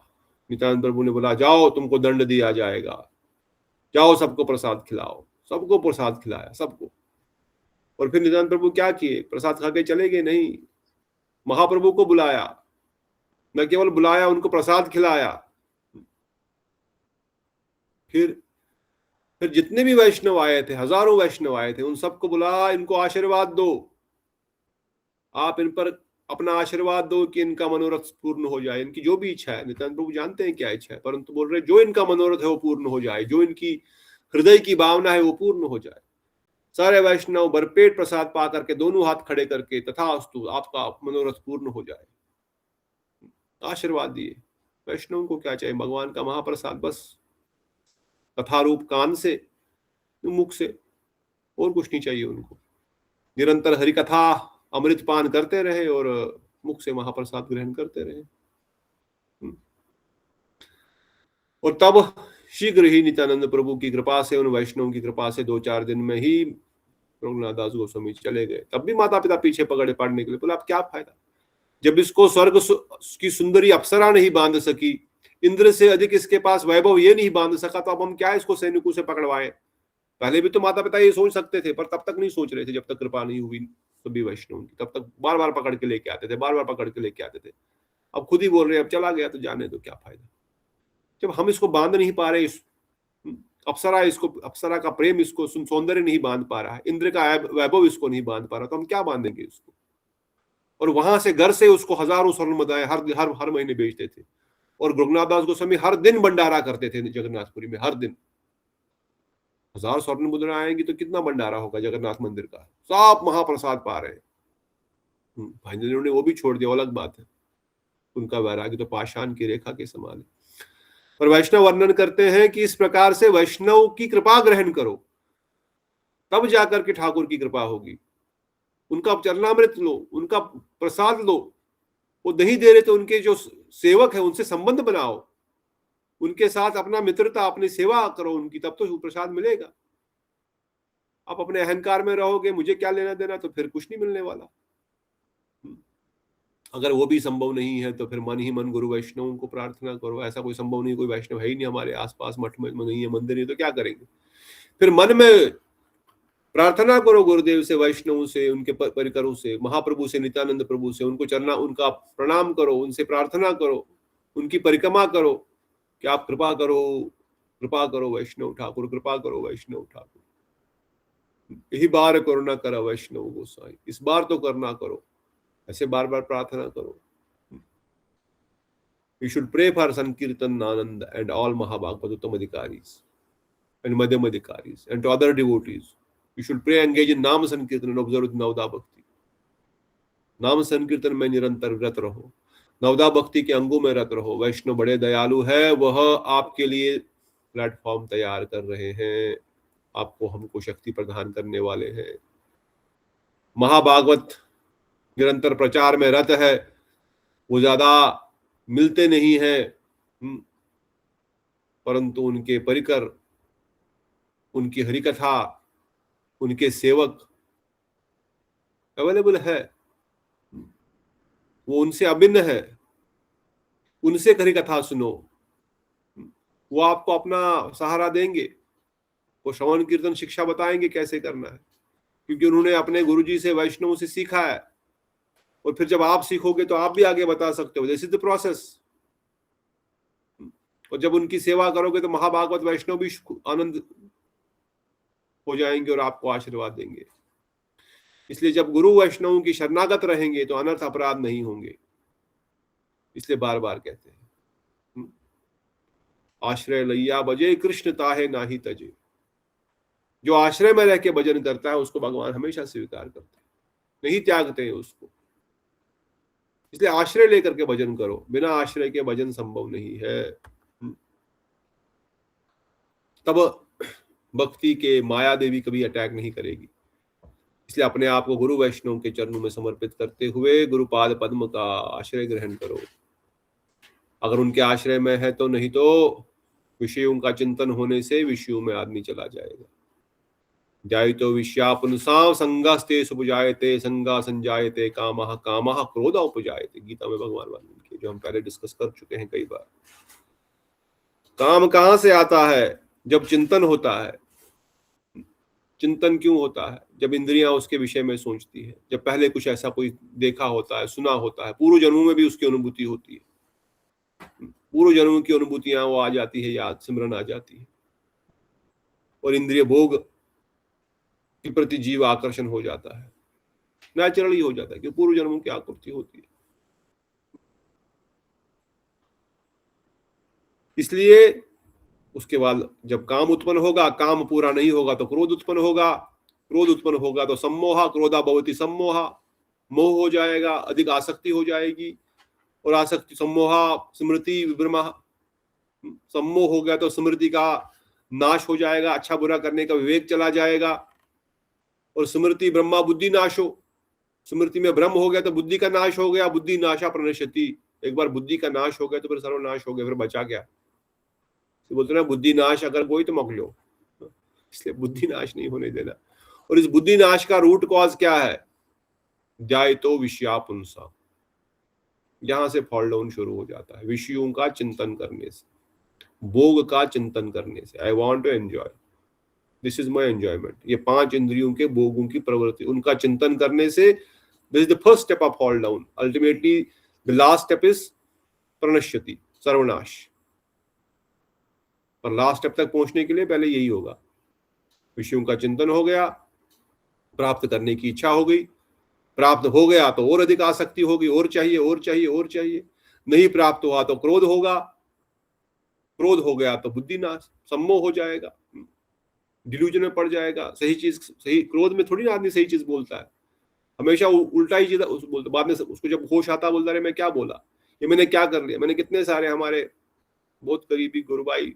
नित्यानंद प्रभु ने बोला जाओ तुमको दंड दिया जाएगा, जाओ सबको प्रसाद खिलाओ। सबको प्रसाद खिलाया, सबको। और फिर नित्यानंद प्रभु क्या किए, प्रसाद खा के चले गए नहीं, महाप्रभु को बुलाया, न केवल बुलाया, उनको प्रसाद खिलाया। फिर जितने भी वैष्णव आए थे, हजारों वैष्णव आए थे, उन सबको बुला, इनको आशीर्वाद दो, आप इन पर अपना आशीर्वाद दो कि इनका मनोरथ पूर्ण हो जाए। इनकी जो भी इच्छा है, नित्यानंद प्रभु जानते हैं क्या इच्छा है, परंतु बोल रहे जो इनका मनोरथ है वो पूर्ण हो जाए, जो इनकी हृदय की भावना है वो पूर्ण हो जाए। सारे वैष्णव भरपेट प्रसाद पा करके दोनों हाथ खड़े करके तथास्तु आपका मनोरथ पूर्ण हो जाए, आशीर्वाद दिए। वैष्णव को क्या चाहिए, भगवान का महाप्रसाद बस, कथा रूप कान से, मुख से, और कुछ नहीं चाहिए उनको। निरंतर हरि कथा अमृत पान करते रहे और मुख से महाप्रसाद ग्रहण करते रहे। और तब शीघ्र ही नित्यानंद प्रभु की कृपा से, उन वैष्णव की कृपा से 2-4 दिन में ही रघुनाथ दास गोस्वामी चले गए। तब भी माता पिता पीछे पकड़े पड़ने के लिए, बोला अब क्या फायदा, जब इसको स्वर्ग की सुंदरी अप्सरा नहीं बांध सकी, इंद्र से अधिक इसके पास वैभव ये नहीं बांध सका, तो अब हम क्या इसको सैनिकों से पकड़वाएं। पहले भी तो माता पिता ये सोच सकते थे, पर तब तक नहीं सोच रहे थे, जब तक कृपा नहीं हुई सभी वैष्णव की, तब तक बार बार पकड़ के लेके आते थे, बार बार पकड़ के लेके आते थे। अब खुद ही बोल रहे हैं अब चला गया तो जाने दो, क्या फायदा। जब हम इसको बांध नहीं पा रहे, अप्सरा का प्रेम इसको, सौंदर्य नहीं बांध पा रहा है, इंद्र का वैभव इसको नहीं बांध पा रहा, तो हम क्या बांधेंगे इसको। और वहां से घर से उसको हजारों स्वर्ण मुद्राएं हर महीने बेचते थे। और गोरखनाथ दास गोस्वामी हर दिन भंडारा करते थे जगन्नाथपुरी में, हर दिन 1000 स्वर्ण मुद्रा आएंगी तो कितना भंडारा होगा जगन्नाथ मंदिर का, सब महाप्रसाद पा रहे हैं। भाई ने वो भी छोड़ दिया, अलग बात है, उनका वैराग्य तो पाषाण की रेखा के समान है। पर वैष्णव वर्णन करते हैं कि इस प्रकार से वैष्णव की कृपा ग्रहण करो, तब जाकर के ठाकुर की कृपा होगी। उनका चरणामृत लो, उनका प्रसाद लो, वो नहीं दे रहे तो उनके जो सेवक है उनसे संबंध बनाओ, उनके साथ अपना मित्रता, अपनी सेवा करो उनकी, तब तो प्रसाद मिलेगा। आप अपने अहंकार में रहोगे, मुझे क्या लेना देना, तो फिर कुछ नहीं मिलने वाला। अगर वो भी संभव नहीं है तो फिर मन ही मन गुरु वैष्णव को प्रार्थना करो। ऐसा कोई संभव नहीं, कोई वैष्णव है ही नहीं हमारे आसपास, मठ में नहीं है, मंदिर नहीं, तो क्या करेंगे। फिर मन में प्रार्थना करो गुरुदेव से, वैष्णव से, उनके परिकरों से, महाप्रभु से, नित्यानंद प्रभु से, उनका प्रणाम करो, उनसे प्रार्थना करो, उनकी परिक्रमा करो कि आप कृपा करो वैष्णव ठाकुर, कृपा करो वैष्णव ठाकुर, यही बार करुणा करा वैष्णव गोसाई, इस बार तो करना करो। ऐसे बार बार प्रार्थना करो। You should pray for Sankirtan Anand and all Mahabhagavad Uttam Adhikaris and Madhyam Adhikaris and to other devotees. You should pray, engage in Nam Sankirtan and observe Navda Bhakti. नाम संकीर्तन में निरंतर रत रहो, नवदा भक्ति के अंगों में रत रहो। वैष्णव बड़े दयालु है, वह आपके लिए प्लेटफॉर्म तैयार कर रहे हैं, आपको हमको शक्ति प्रदान करने वाले हैं। महाभागवत निरंतर प्रचार में रत है, वो ज्यादा मिलते नहीं है, परंतु उनके परिकर, उनकी हरिकथा, उनके सेवक अवेलेबल है, वो उनसे अभिन्न है। उनसे हरिकथा सुनो, वो आपको अपना सहारा देंगे, वो श्रवण कीर्तन शिक्षा बताएंगे कैसे करना है, क्योंकि उन्होंने अपने गुरुजी से, वैष्णव से सीखा है। और फिर जब आप सीखोगे तो आप भी आगे बता सकते हो, दिस इज द प्रोसेस। और जब उनकी सेवा करोगे तो महाभागवत वैष्णव भी आनंद हो जाएंगे और आपको आशीर्वाद देंगे। इसलिए जब गुरु वैष्णव की शरणागत रहेंगे तो अनर्थ अपराध नहीं होंगे। इसलिए बार बार कहते हैं, आश्रय लैया बजे कृष्ण ताहे नाही तजे। जो आश्रय में रह के भजन करता है उसको भगवान हमेशा स्वीकार करते हैं, नहीं त्यागते हैं उसको। इसलिए आश्रय लेकर के भजन करो, बिना आश्रय के भजन संभव नहीं है। तब भक्ति के माया देवी कभी अटैक नहीं करेगी। इसलिए अपने आप को गुरु वैष्णव के चरणों में समर्पित करते हुए गुरुपाद पद्म का आश्रय ग्रहण करो। अगर उनके आश्रय में है तो, नहीं तो विषयों का चिंतन होने से विषयों में आदमी चला जाएगा। जायतो विषयापुंसां संगास्ते सुपजायते संगा संजायते कामः कामः क्रोध उपजायते। गीता में भगवान वाल्मीकि के, जो हम पहले डिस्कस कर चुके हैं कई बार। काम कहां से आता है? जब चिंतन होता है। चिंतन क्यों होता है? जब इंद्रियां उसके विषय में सोचती है, जब पहले कुछ ऐसा कोई देखा होता है, सुना होता है, पूर्व जन्मों में भी उसकी अनुभूति होती है, पूर्व जन्मों की अनुभूतियां वो आ जाती है, याद सिमरन आ जाती है, और इंद्रिय भोग के प्रति जीव आकर्षण हो जाता है, नेचुरली हो जाता है, क्योंकि पूर्व जन्मों की आकृति होती है। इसलिए उसके बाद जब काम उत्पन्न होगा, काम पूरा नहीं होगा तो क्रोध उत्पन्न होगा, क्रोध उत्पन्न होगा तो सम्मोहा, क्रोधा भवति सम्मोहा, मोह हो जाएगा, अधिक आसक्ति हो जाएगी, और आसक्ति सम्मोहा स्मृति विभ्रमा, सम्मोह हो गया तो स्मृति का नाश हो जाएगा, अच्छा बुरा करने का विवेक चला जाएगा, और स्मृति ब्रह्मा बुद्धि नाशो, स्मृति में ब्रह्म हो गया तो बुद्धि का नाश हो गया, बुद्धि नाशा प्रणश्यति। एक बार बुद्धि का नाश हो गया तो फिर सर्वनाश हो गया, फिर बचा क्या? बोलते ना बुद्धि नाश अगर कोई तो मक लो, इसलिए बुद्धि नाश नहीं होने देना। और इस बुद्धि नाश का रूट कॉज क्या है? जायतो विषयापुंसा, यहां से फॉल डाउन शुरू हो जाता है, विषयों का चिंतन करने से, भोग का चिंतन करने से। I want to enjoy, this is my enjoyment, ये 5 इंद्रियों के भोगों की प्रवृत्ति, उनका चिंतन करने से this is the first step of fall down. Ultimately the last step is प्रणश्यति, सर्वनाश। पर लास्ट स्टेप तक पहुंचने के लिए पहले यही होगा, विषयों का चिंतन हो गया, प्राप्त करने की इच्छा हो गई, प्राप्त हो गया तो और अधिक आसक्ति होगी, और चाहिए और चाहिए और चाहिए, नहीं प्राप्त हुआ तो क्रोध होगा, क्रोध हो गया तो बुद्धिनाश, सम्मोह हो जाएगा, डिल्यूजन में पड़ जाएगा। सही चीज, सही क्रोध में थोड़ी ना आदमी सही चीज बोलता है, हमेशा उल्टा ही चीज बोलता। बाद में उसको जब होश आता बोलता रहे मैं क्या बोला, ये मैंने क्या कर लिया। मैंने कितने सारे हमारे बहुत करीबी गुरु भाई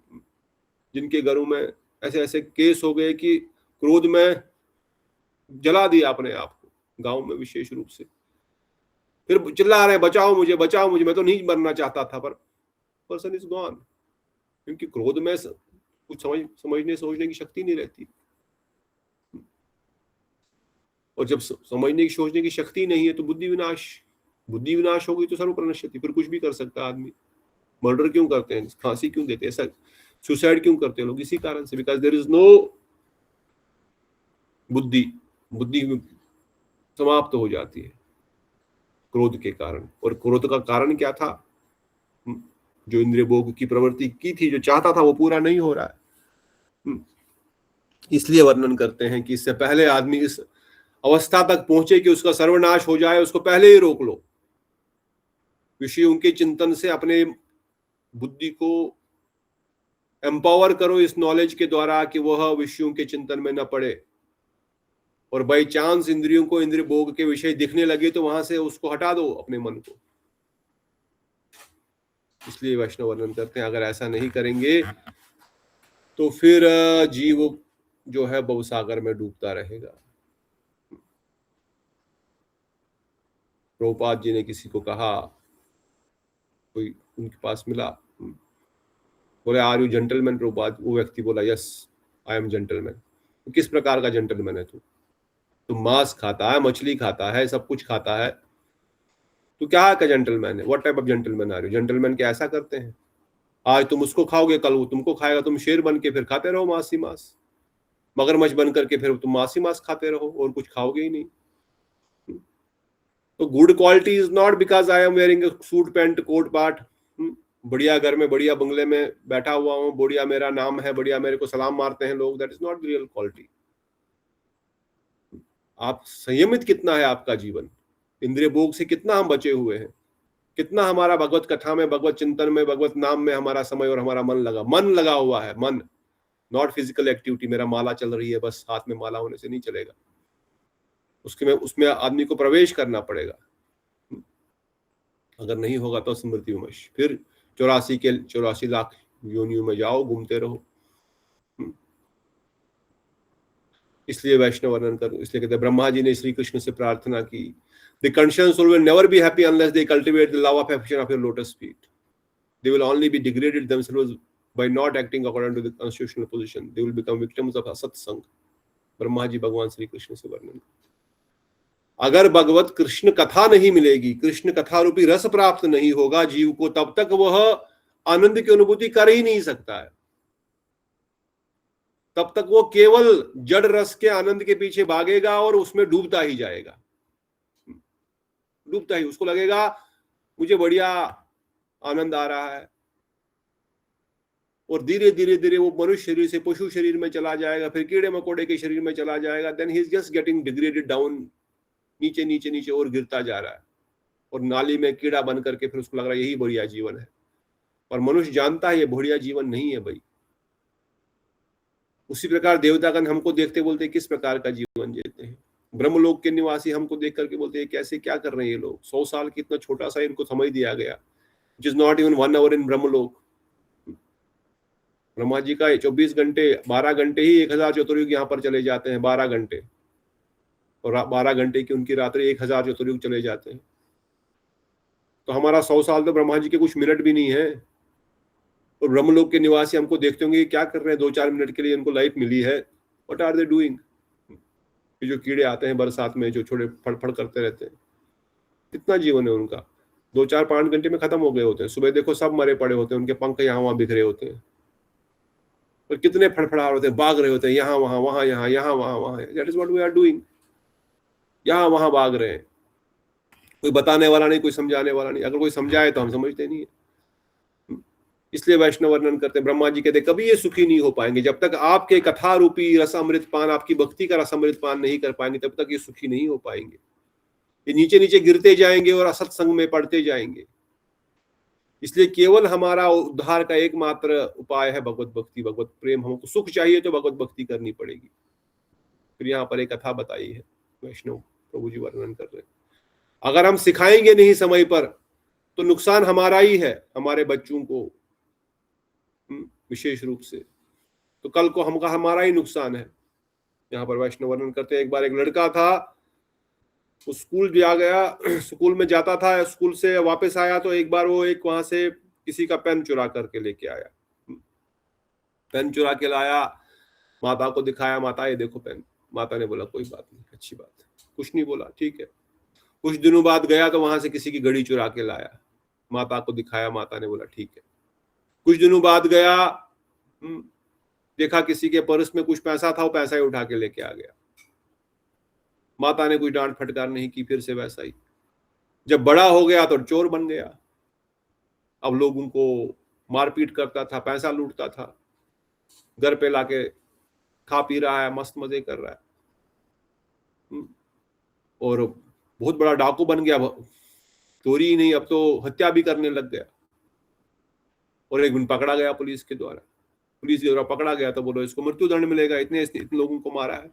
जिनके घरों में ऐसे ऐसे केस हो गए कि क्रोध में जला दिया अपने आप को, गांव में विशेष रूप से, फिर चिल्ला रहे बचाओ मुझे बचाओ मुझे, मैं तो नहीं मरना चाहता था, पर पर्सन इज गॉन। क्योंकि क्रोध में कुछ समझने सोचने की शक्ति नहीं रहती, और जब समझने की सोचने की शक्ति नहीं है तो बुद्धि विनाश होगी तो सर्वप्रणश्यति, फिर कुछ भी कर सकता है आदमी। मर्डर क्यों करते हैं, फांसी क्यों देते हैं, ऐसा सुसाइड क्यों करते हैं लोग, इसी कारण से, बिकॉज देयर इज नो बुद्धि समाप्त हो जाती है क्रोध के कारण। और क्रोध का कारण क्या था, जो इंद्रिय भोग की प्रवृत्ति की थी, जो चाहता था वो पूरा नहीं हो रहा है। इसलिए वर्णन करते हैं कि इससे पहले आदमी इस अवस्था तक पहुंचे कि उसका सर्वनाश हो जाए, उसको पहले ही रोक लो। विषयों के चिंतन से अपने बुद्धि को एम्पावर करो इस नॉलेज के द्वारा कि वह विषयों के चिंतन में न पड़े, और बाई चांस इंद्रियों को इंद्रिय भोग के विषय दिखने लगे तो वहां से उसको हटा दो अपने मन को। इसलिए वैष्णव वर्णन करते हैं अगर ऐसा नहीं करेंगे तो फिर जीव जो है भवसागर में डूबता रहेगा। प्रभुपाद जी ने किसी को कहा, कोई उनके पास मिला, बोले आर यू जेंटलमैन प्रभुपाद? वो व्यक्ति बोला यस आई एम जेंटलमैन। किस प्रकार का जेंटलमैन है तू? तू मांस खाता है, मछली खाता है, सब कुछ खाता है, तू क्या का जेंटलमैन है? व्हाट टाइप ऑफ जेंटलमैन आ रही हो? जेंटलमैन क्या ऐसा करते हैं, आज तुम उसको खाओगे कल वो तुमको खाएगा, तुम शेर बन के फिर खाते रहो मांस ही मांस, मगरमच्छ बन करके फिर तुम मांस ही मांस खाते रहो और कुछ खाओगे ही नहीं। तो good quality is not because I am wearing suit pant coat पाट, बढ़िया घर में बढ़िया बंगले में बैठा हुआ हूँ, बढ़िया मेरा नाम है, बढ़िया मेरे को सलाम मारते हैं लोग, that is not the real quality. आप संयमित कितना है आपका जीवन, इंद्रिय भोग से कितना हम बचे हुए हैं, कितना हमारा भगवत कथा में, भगवत चिंतन में, भगवत नाम में हमारा समय और हमारा मन लगा हुआ है। मन, नॉट फिजिकल एक्टिविटी। मेरा माला चल रही है बस, हाथ में माला होने से नहीं चलेगा, उसमें आदमी को प्रवेश करना पड़ेगा। अगर नहीं होगा तो स्मृति विमर्श, फिर 84 लाख योनियों में जाओ, घूमते रहो। इसलिए वैष्णव वर्णन करो, इसलिए कहते हैं ब्रह्मा जी ने श्री कृष्ण से प्रार्थना की, the conscious soul will never be happy unless they cultivate the love of affection of your lotus feet. They will only be degraded themselves by not acting according to the constitutional position. They will become victims of asat-sang. Brahma ji भगवान श्री कृष्ण से वर्णन। अगर भगवत कृष्ण कथा नहीं मिलेगी, कृष्ण कथा रूपी रस प्राप्त नहीं होगा जीव को, तब तक वह आनंद की अनुभूति कर ही नहीं सकता है। तब तक वो केवल जड़ रस के आनंद के पीछे भागेगा और उसमें डूबता ही जाएगा, डूबता ही। उसको लगेगा मुझे बढ़िया आनंद आ रहा है, और धीरे धीरे वो मनुष्य शरीर से पशु शरीर में चला जाएगा, फिर कीड़े मकोड़े के शरीर में चला जाएगा। Then he is just getting degraded down, नीचे नीचे नीचे और गिरता जा रहा है, और नाली में कीड़ा बन करके फिर उसको लग रहा है यही बढ़िया जीवन है। और मनुष्य जानता है ये बढ़िया जीवन नहीं है भाई। उसी प्रकार देवतागण हमको देखते बोलते किस प्रकार का जीवन जीते हैं। ब्रह्मलोक के निवासी हमको देख करके बोलते हैं कैसे क्या कर रहे हैं ये लोग, 100 साल की इतना छोटा सा इनको समझ दिया गया, which is not even 1 hour in Brahmalok. Brahma ji का 24 घंटे 12 घंटे ही 1000 चतुर्युग यहाँ पर चले जाते हैं, 12 घंटे, और 12 घंटे की उनकी रात्रि 1000 चतुर्युग चले जाते हैं। तो हमारा 100 साल तो ब्रह्मा जी के कुछ मिनट भी नहीं है। और ब्रह्मलोक के निवासी हमको देखते होंगे क्या कर रहे हैं, 2-4 मिनट के लिए इनको लाइफ मिली है, व्हाट आर दे डूइंग। जो कीड़े आते हैं बरसात में जो छोटे फड़फड़ करते रहते हैं, कितना जीवन है उनका। 2-4-5 घंटे में खत्म हो गए होते हैं। सुबह देखो सब मरे पड़े होते हैं, उनके पंख यहाँ वहां बिखरे होते हैं, और कितने फड़फड़ा होते हैं, भाग रहे होते हैं यहाँ वहां, वहां यहाँ, यहाँ वहां वहां। That is what we are doing, यहाँ वहां भाग रहे हैं। कोई बताने वाला नहीं, कोई समझाने वाला नहीं। अगर कोई समझाए तो हम समझते नहीं है। इसलिए वैष्णव वर्णन करते हैं, ब्रह्मा जी कहते कभी ये सुखी नहीं हो पाएंगे जब तक आपके कथा रूपी रसामृत पान, आपकी भक्ति का रसामृत पान नहीं कर पाएंगे, तब तक ये सुखी नहीं हो पाएंगे। ये नीचे नीचे गिरते जाएंगे और असत्संग में पड़ते जाएंगे। इसलिए केवल हमारा उद्धार का एकमात्र उपाय है भगवत भक्ति, भगवत प्रेम। हमको सुख चाहिए तो भगवत भक्ति करनी पड़ेगी। फिर यहाँ पर एक कथा बताई है, वैष्णव प्रभु जी वर्णन कर रहे हैं, अगर हम सिखाएंगे नहीं समय पर तो नुकसान हमारा ही है, हमारे बच्चों को विशेष रूप से, तो कल को हमारा ही नुकसान है। यहाँ पर वैष्णव वर्णन करते हैं, एक बार एक लड़का था, वो स्कूल जा गया, स्कूल में जाता था, स्कूल से वापस आया तो एक बार वो एक वहां से किसी का पेन चुरा करके लेके आया। पेन चुरा के लाया, माता को दिखाया, माता ये देखो पेन। माता ने बोला कोई बात नहीं, अच्छी बात है, कुछ नहीं बोला, ठीक है। कुछ दिनों बाद गया तो वहां से किसी की घड़ी चुरा के लाया, माता को दिखाया, माता ने बोला ठीक है। कुछ दिनों बाद गया, देखा किसी के पर्स में कुछ पैसा था, वो पैसा ही उठा के लेके आ गया। माता ने कोई डांट फटकार नहीं की, फिर से वैसा ही। जब बड़ा हो गया तो चोर बन गया, अब लोगों को मारपीट करता था, पैसा लूटता था, घर पे लाके खा पी रहा है, मस्त मजे कर रहा है, और बहुत बड़ा डाकू बन गया। चोरी ही नहीं, अब तो हत्या भी करने लग गया। और एक दिन पकड़ा गया पुलिस के द्वारा। पुलिस के द्वारा पकड़ा गया तो बोलो इसको मृत्युदंड मिलेगा, इतने लोगों को मारा है।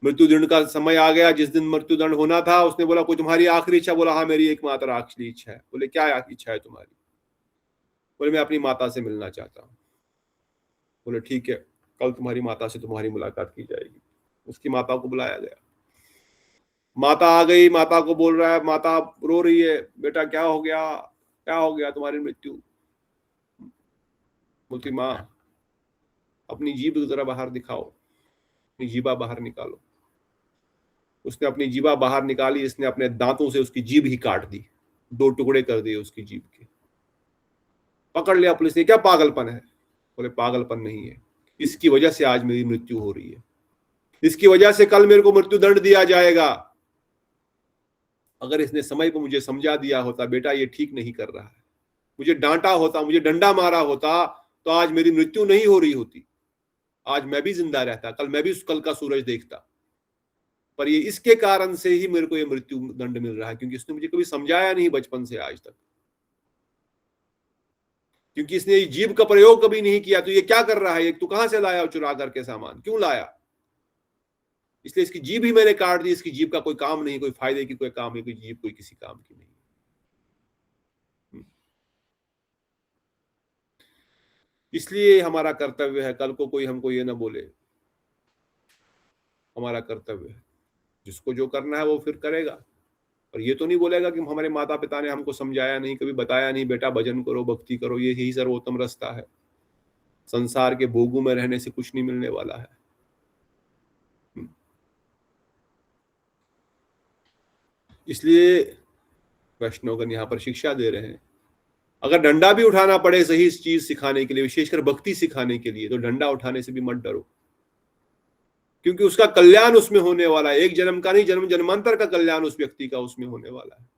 मृत्युदंड का समय आ गया, जिस दिन मृत्युदंड होना था उसने बोला कोई तुम्हारी आखिरी इच्छा? बोला हाँ मेरी एकमात्र आखिरी इच्छा है। बोले क्या इच्छा है तुम्हारी? बोले मैं अपनी माता से मिलना चाहता हूँ। बोले ठीक है, कल तुम्हारी माता से तुम्हारी मुलाकात की जाएगी। उसकी माता को बुलाया गया, माता आ गई, माता को बोल रहा है, माता रो रही है, बेटा क्या हो गया, क्या हो गया, तुम्हारी मृत्यु? बोलती माँ अपनी जीभ जरा बाहर दिखाओ, अपनी जीभा बाहर निकालो। उसने अपनी जीभा बाहर निकाली, इसने अपने दांतों से उसकी जीभ ही काट दी, 2 टुकड़े कर दिए उसकी जीभ के। पकड़ लिया पुलिस ने, क्या पागलपन है? बोले पागलपन नहीं है, इसकी वजह से आज मेरी मृत्यु हो रही है, इसकी वजह से कल मेरे को मृत्युदंड दिया जाएगा। अगर इसने समय पर मुझे समझा दिया होता बेटा ये ठीक नहीं कर रहा है, मुझे डांटा होता, मुझे डंडा मारा होता, तो आज मेरी मृत्यु नहीं हो रही होती, आज मैं भी जिंदा रहता, कल मैं भी कल का सूरज देखता। पर ये इसके कारण से ही मेरे को ये मृत्यु दंड मिल रहा है, क्योंकि इसने मुझे कभी समझाया नहीं बचपन से आज तक, क्योंकि इसने जीभ का प्रयोग कभी नहीं किया। तो ये क्या कर रहा है, तू कहां से लाया चुरा करके सामान, क्यों लाया? इसलिए इसकी जीभ ही मैंने काट दी। इसकी जीभ का कोई काम नहीं, कोई फायदे की कोई काम नहीं, कोई जीभ कोई किसी काम की नहीं। इसलिए हमारा कर्तव्य है, कल को कोई हमको ये ना बोले, हमारा कर्तव्य है, जिसको जो करना है वो फिर करेगा। और ये तो नहीं बोलेगा कि हमारे माता पिता ने हमको समझाया नहीं, कभी बताया नहीं बेटा भजन करो, भक्ति करो, ये यही सर्वोत्तम रास्ता है, संसार के भोगों में रहने से कुछ नहीं मिलने वाला है। इसलिए वैष्णवगण यहाँ पर शिक्षा दे रहे हैं, अगर डंडा भी उठाना पड़े सही चीज सिखाने के लिए, विशेषकर भक्ति सिखाने के लिए, तो डंडा उठाने से भी मत डरो, क्योंकि उसका कल्याण उसमें होने वाला है। एक जन्म का नहीं, जन्म जन्मांतर का कल्याण उस व्यक्ति का उसमें होने वाला है।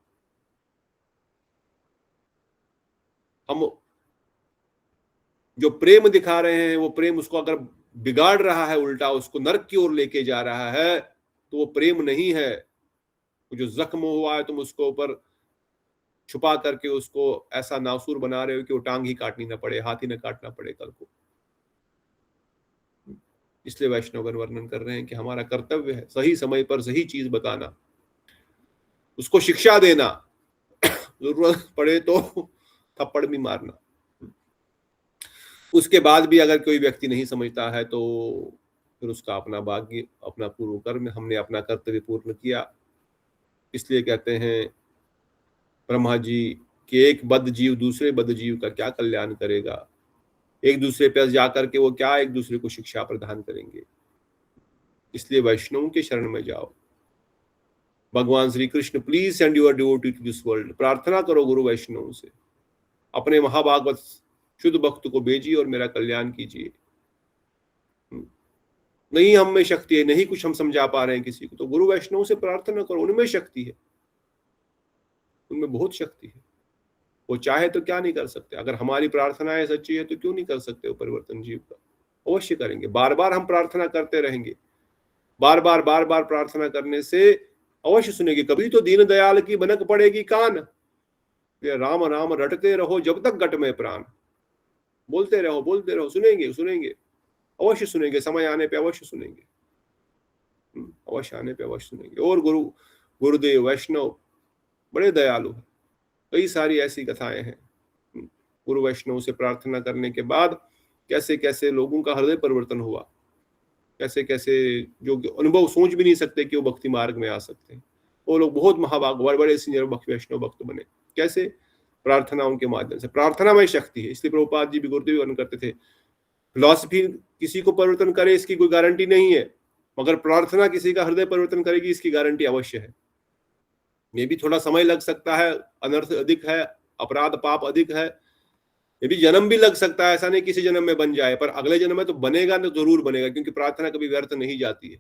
हम जो प्रेम दिखा रहे हैं, वो प्रेम उसको अगर बिगाड़ रहा है, उल्टा उसको नरक की ओर लेके जा रहा है, तो वो प्रेम नहीं है। जो जख्म हुआ है तुम उसको ऊपर छुपा करके उसको ऐसा नासूर बना रहे हो कि वो टांग ही काटनी ना पड़े, हाथ ही ना काटना पड़े कल को। इसलिए वैष्णवगण वर्णन कर रहे हैं कि हमारा कर्तव्य है सही समय पर सही चीज बताना, उसको शिक्षा देना, जरूरत पड़े तो थप्पड़ भी मारना। उसके बाद भी अगर कोई व्यक्ति नहीं समझता है तो फिर उसका अपना भाग्य, अपना पूर्व कर्म, हमने अपना कर्तव्य पूर्ण किया। इसलिए कहते हैं ब्रह्मा जी कि एक बद्ध जीव दूसरे बद्ध जीव का क्या कल्याण करेगा, एक दूसरे पर जाकर के वो क्या एक दूसरे को शिक्षा प्रदान करेंगे। इसलिए वैष्णवों के शरण में जाओ, भगवान Shri Krishna, please send your devotee to this world. प्रार्थना करो गुरु वैष्णव से, अपने महाभागवत शुद्ध भक्त को भेजिए और मेरा कल्याण कीजिए। नहीं हम में शक्ति है, नहीं कुछ हम समझा पा रहे हैं किसी को, तो गुरु वैष्णव से प्रार्थना करो, उनमें शक्ति है, उनमें बहुत शक्ति है। वो चाहे तो क्या नहीं कर सकते। अगर हमारी प्रार्थनाएं सच्ची है तो क्यों नहीं कर सकते वो परिवर्तन जीव का? अवश्य करेंगे। बार बार हम प्रार्थना करते रहेंगे, बार बार प्रार्थना करने से अवश्य सुनेंगे। कभी तो दीन दयाल की बनक पड़ेगी कान, राम राम रटते रहो जब तक गट में प्राण। बोलते रहो, सुनेंगे, अवश्य सुनेंगे। समय आने पे अवश्य सुनेंगे, अवश्य आने पे अवश्य सुनेंगे। और गुरुदेव वैष्णव बड़े दयालु है। कई सारी ऐसी कथाएं हैं गुरु वैष्णव से प्रार्थना करने के बाद कैसे कैसे लोगों का हृदय परिवर्तन हुआ, कैसे कैसे जो अनुभव सोच भी नहीं सकते कि वो भक्ति मार्ग में आ सकते हैं। वो लोग बहुत महाभाग, बड़े सीनियर भक्त वैष्णव भक्त बने। कैसे? प्रार्थनाओं के माध्यम से। प्रार्थना में शक्ति है। इसलिए प्रभुपाद जी भी गुरुदेव वर्णन करते थे, फिलॉसफी किसी को परिवर्तन करे इसकी कोई गारंटी नहीं है, मगर प्रार्थना किसी का हृदय परिवर्तन करेगी इसकी गारंटी अवश्य है। ये भी थोड़ा समय लग सकता है, अनर्थ अधिक है, अपराध पाप अधिक है, ये भी जन्म भी लग सकता है। ऐसा नहीं किसी जन्म में बन जाए, पर अगले जन्म में तो बनेगा ना, जरूर बनेगा, क्योंकि प्रार्थना कभी व्यर्थ नहीं जाती है।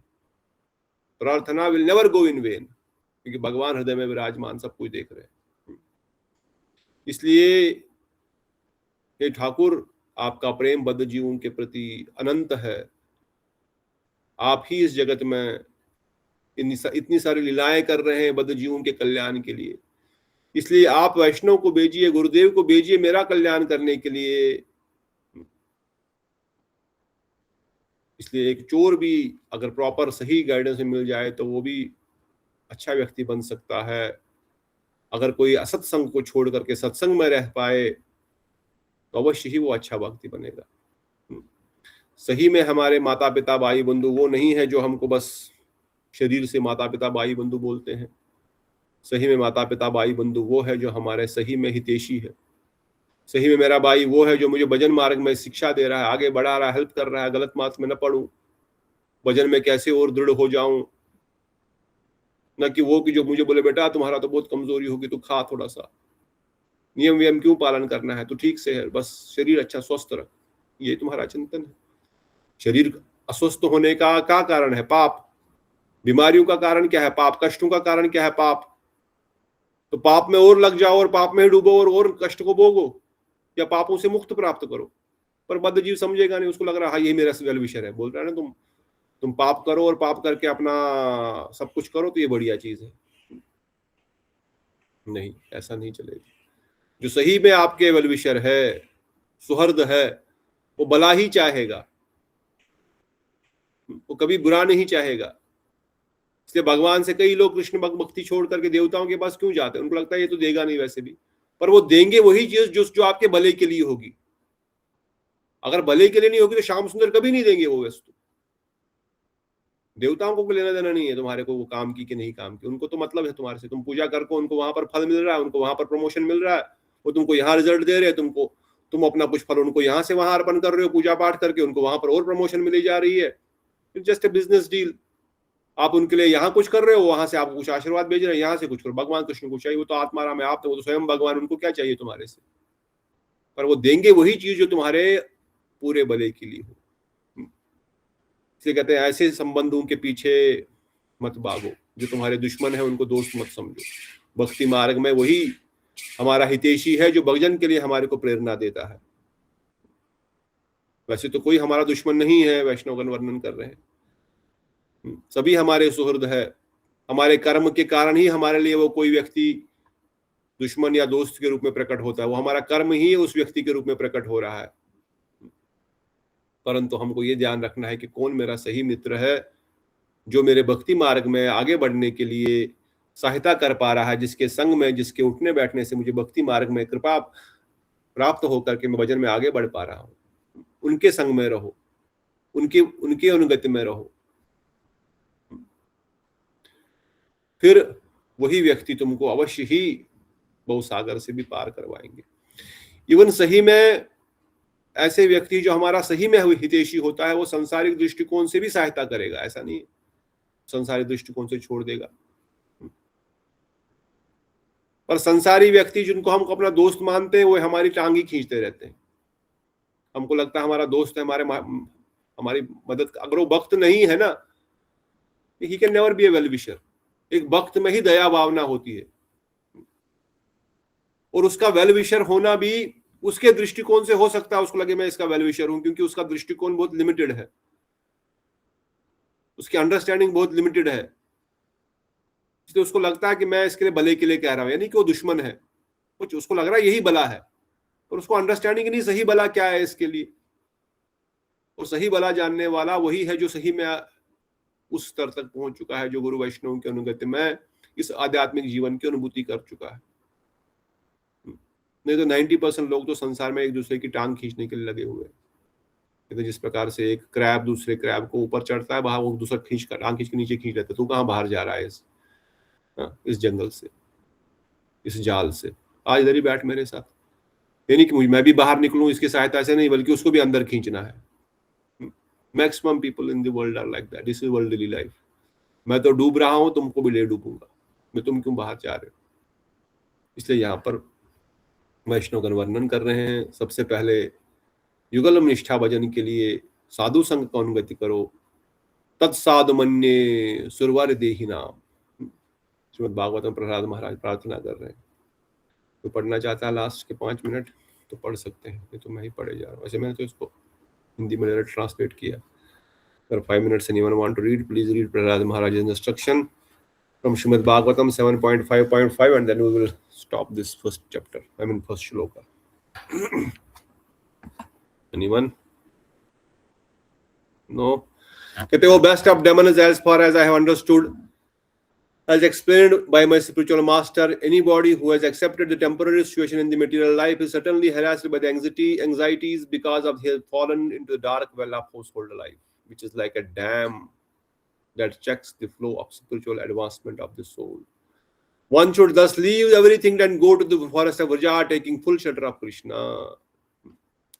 प्रार्थना will never go in when, क्योंकि भगवान हृदय में विराजमान, सब कुछ देख रहे हैं। इसलिए हे ठाकुर, आपका प्रेम बद्ध जीवों के प्रति अनंत है। आप ही इस जगत में इतनी सारी लीलाएं कर रहे हैं बद्ध जीवों के कल्याण के लिए। इसलिए आप वैष्णव को भेजिए, गुरुदेव को भेजिए मेरा कल्याण करने के लिए। इसलिए एक चोर भी अगर प्रॉपर सही गाइडेंस में मिल जाए तो वो भी अच्छा व्यक्ति बन सकता है। अगर कोई असत्संग को छोड़ करके सत्संग में रह पाए तो अवश्य ही वो अच्छा व्यक्ति बनेगा। सही में हमारे माता पिता भाई बंधु वो नहीं है जो हमको बस शरीर से माता पिता भाई बंधु बोलते हैं। सही में माता पिता भाई बंधु वो है जो हमारे सही में हितैषी है। सही में मेरा भाई वो है जो मुझे भजन मार्ग में शिक्षा दे रहा है, आगे बढ़ा रहा है, हेल्प कर रहा है, गलत मार्ग में न पड़ूं, भजन में कैसे और दृढ़ हो जाऊं। न कि वो कि जो मुझे बोले बेटा तुम्हारा तो बहुत कमजोरी होगी, तू खा थोड़ा सा, नियम वियम क्यों पालन करना है, तो ठीक से है, बस शरीर अच्छा स्वस्थ रख, ये तुम्हारा चिंतन है। शरीर अस्वस्थ होने का क्या कारण है? पाप। बीमारियों का कारण क्या है? पाप। कष्टों का कारण क्या है? पाप। तो पाप में और लग जाओ और पाप में ही डूबो और कष्ट को भोगो, या पापों से मुक्त प्राप्त करो। पर बद्ध जीव समझेगा नहीं, उसको लग रहा है यही मेरा वेल विशर है, बोल रहा है ना तुम पाप करो और पाप करके अपना सब कुछ करो तो ये बढ़िया चीज है। नहीं, ऐसा नहीं चलेगा। जो सही में आपके वेल विशर है, सुहृद है, वो भला ही चाहेगा, वो कभी बुरा नहीं चाहेगा। इसलिए भगवान से कई लोग कृष्ण भक्ति छोड़ करके देवताओं के पास क्यों जाते हैं? उनको लगता है ये तो देगा नहीं वैसे भी, पर वो देंगे वही चीज जो आपके भले के लिए होगी। अगर भले के लिए नहीं होगी तो श्याम सुंदर कभी नहीं देंगे वो वस्तु। देवताओं को लेना देना नहीं है तुम्हारे को वो काम की कि नहीं काम की, उनको तो मतलब है तुम्हारे से। तुम पूजा करके उनको वहां पर फल मिल रहा है, उनको वहां पर प्रमोशन मिल रहा है, वो तुमको यहाँ रिजल्ट दे रहे हैं, तुम अपना कुछ फल उनको यहाँ से वहां अर्पण कर रहे हो पूजा पाठ करके, उनको वहां पर और प्रमोशन मिली जा रही है। Just a business deal. आप उनके लिए यहाँ कुछ कर रहे हो, वहां से आपको कुछ आशीर्वाद भेज रहे हैं, यहाँ से कुछ करो। भगवान कृष्ण को चाहिए, वो तो आत्माराम है, आप तो वो तो स्वयं भगवान, उनको क्या चाहिए तुम्हारे से? पर वो देंगे वही चीज जो तुम्हारे पूरे भले के लिए हो। इसलिए कहते हैं ऐसे संबंधों के पीछे मत भागो, जो तुम्हारे दुश्मन है उनको दोस्त मत समझो। भक्ति मार्ग में वही हमारा हितैषी है जो भजन के लिए हमारे को प्रेरणा देता है। वैसे तो कोई हमारा दुश्मन नहीं है, वैष्णवगण वर्णन कर रहे हैं, सभी हमारे सुहृद है। हमारे कर्म के कारण ही हमारे लिए वो कोई व्यक्ति दुश्मन या दोस्त के रूप में प्रकट होता है, वो हमारा कर्म ही उस व्यक्ति के रूप में प्रकट हो रहा है। परंतु हमको ये ध्यान रखना है कि कौन मेरा सही मित्र है, जो मेरे भक्ति मार्ग में आगे बढ़ने के लिए सहायता कर पा रहा है, जिसके संग में, जिसके उठने बैठने से मुझे भक्ति मार्ग में कृपा प्राप्त होकर के मैं भजन में आगे बढ़ पा रहा हूँ। उनके संग में रहो, उनके अनुगति में रहो, फिर वही व्यक्ति तुमको अवश्य ही बहुसागर से भी पार करवाएंगे। इवन सही में ऐसे व्यक्ति जो हमारा सही में हितैषी होता है, वो संसारिक दृष्टिकोण से भी सहायता करेगा, ऐसा नहीं संसारिक दृष्टिकोण से छोड़ देगा। पर संसारी व्यक्ति जिनको हम अपना दोस्त मानते हैं वो हमारी टांग ही खींचते रहते हैं। हमको लगता है हमारा दोस्त है, हमारी मदद, अगर वो भक्त नहीं है ना, he can never be A well wisher. एक भक्त में ही दया भावना होती है, और उसका वेल विशर होना भी उसके दृष्टिकोण से हो सकता है उसको लगे मैं इसका वेल विशर हूं, क्योंकि उसका दृष्टिकोण बहुत लिमिटेड है, उसकी अंडरस्टैंडिंग बहुत लिमिटेड है, इसलिए उसको लगता है कि मैं इसके लिए भले के लिए कह रहा हूं, यानी कि वो दुश्मन है, कुछ उसको लग रहा है यही भला है, और उसको अंडरस्टैंडिंग नहीं सही भला क्या है इसके लिए। और सही भला जानने वाला वही है जो सही में उस स्तर तक पहुंच चुका है, जो गुरु वैष्णव के अनुगत्य में इस आध्यात्मिक जीवन की अनुभूति कर चुका है। नहीं तो 90% लोग तो संसार में एक दूसरे की टांग खींचने के लिए लगे हुए हैं। तो जिस प्रकार से एक क्रैब दूसरे क्रैब को ऊपर चढ़ता है, बाहर वो दूसरा टांग खींच के नीचे खींच लेता है, तू कहाँ बाहर जा रहा है इस जंगल से, इस जाल से, आज इधर ही बैठ मेरे साथ। यानी कि मैं भी बाहर निकलूं इसकी सहायता से नहीं, बल्कि उसको भी अंदर खींचना है। Maximum people in the world are like that. This is worldly life. मैं तो डूब रहा हूं, तुमको भी ले डूबूंगा मैं, तुम क्यों बाहर जा रहे हो। इसलिए यहाँ पर वैष्णव का वर्णन कर रहे हैं। सबसे पहले युगलम निष्ठा भजन के लिए साधु संघ का अनुगति करो, तत्साधु मन्ये सुरवर देहि नाम। श्रीमद् भागवतम प्रहलाद महाराज प्रार्थना कर रहे हैं। तो पढ़ना चाहता है लास्ट के 5 मिनट तो पढ़ सकते हैं, ये तो मैं ही पढ़े जा रहा हूँ। वैसे मैंने तो इसको हिंदी में डायरेक्ट ट्रांसलेट किया। अगर 5 minutes anyone want to read, please read Prahlad Maharaj's instruction from Srimad Bhagavatam 7.5.5, and then we will stop this first chapter, first shloka. Anyone? No? कहते हो best of demons, as far as I have understood, as explained by my spiritual master, anybody who has accepted the temporary situation in the material life is certainly harassed by the anxieties because of he has fallen into the dark well of household life, which is like a dam that checks the flow of spiritual advancement of the soul. One should thus leave everything and go to the forest of Vraja, taking full shelter of Krishna.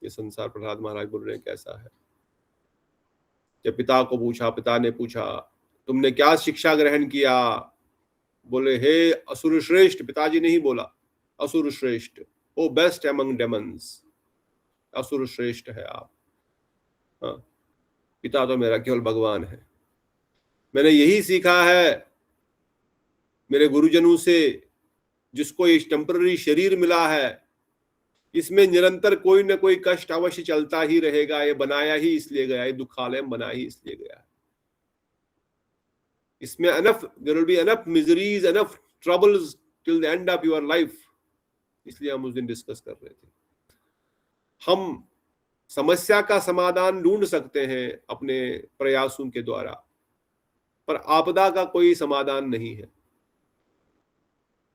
ये संसार प्रहलाद महाराज बोल रहे हैं कैसा है। जब पिता को पूछा, पिता ने पूछा तुमने क्या शिक्षा ग्रहण किया, बोले हे असुर श्रेष्ठ, पिताजी ने ही बोला असुर श्रेष्ठ, ओ बेस्ट एमंग डेमन्स, असुर श्रेष्ठ है आप। हाँ, पिता तो मेरा केवल भगवान है। मैंने यही सीखा है मेरे गुरुजनों से, जिसको ये टेम्पररी शरीर मिला है, इसमें निरंतर कोई ना कोई कष्ट अवश्य चलता ही रहेगा। ये बनाया ही इसलिए गया, ये दुखालय बनाया ही इसलिए गया। इसमें there will be enough miseries, enough troubles till the end of your life। इसलिए हम उस दिन डिस्कस कर रहे थे। हम समस्या का समाधान ढूंढ सकते हैं अपने प्रयासों के द्वारा, पर आपदा का कोई समाधान नहीं है।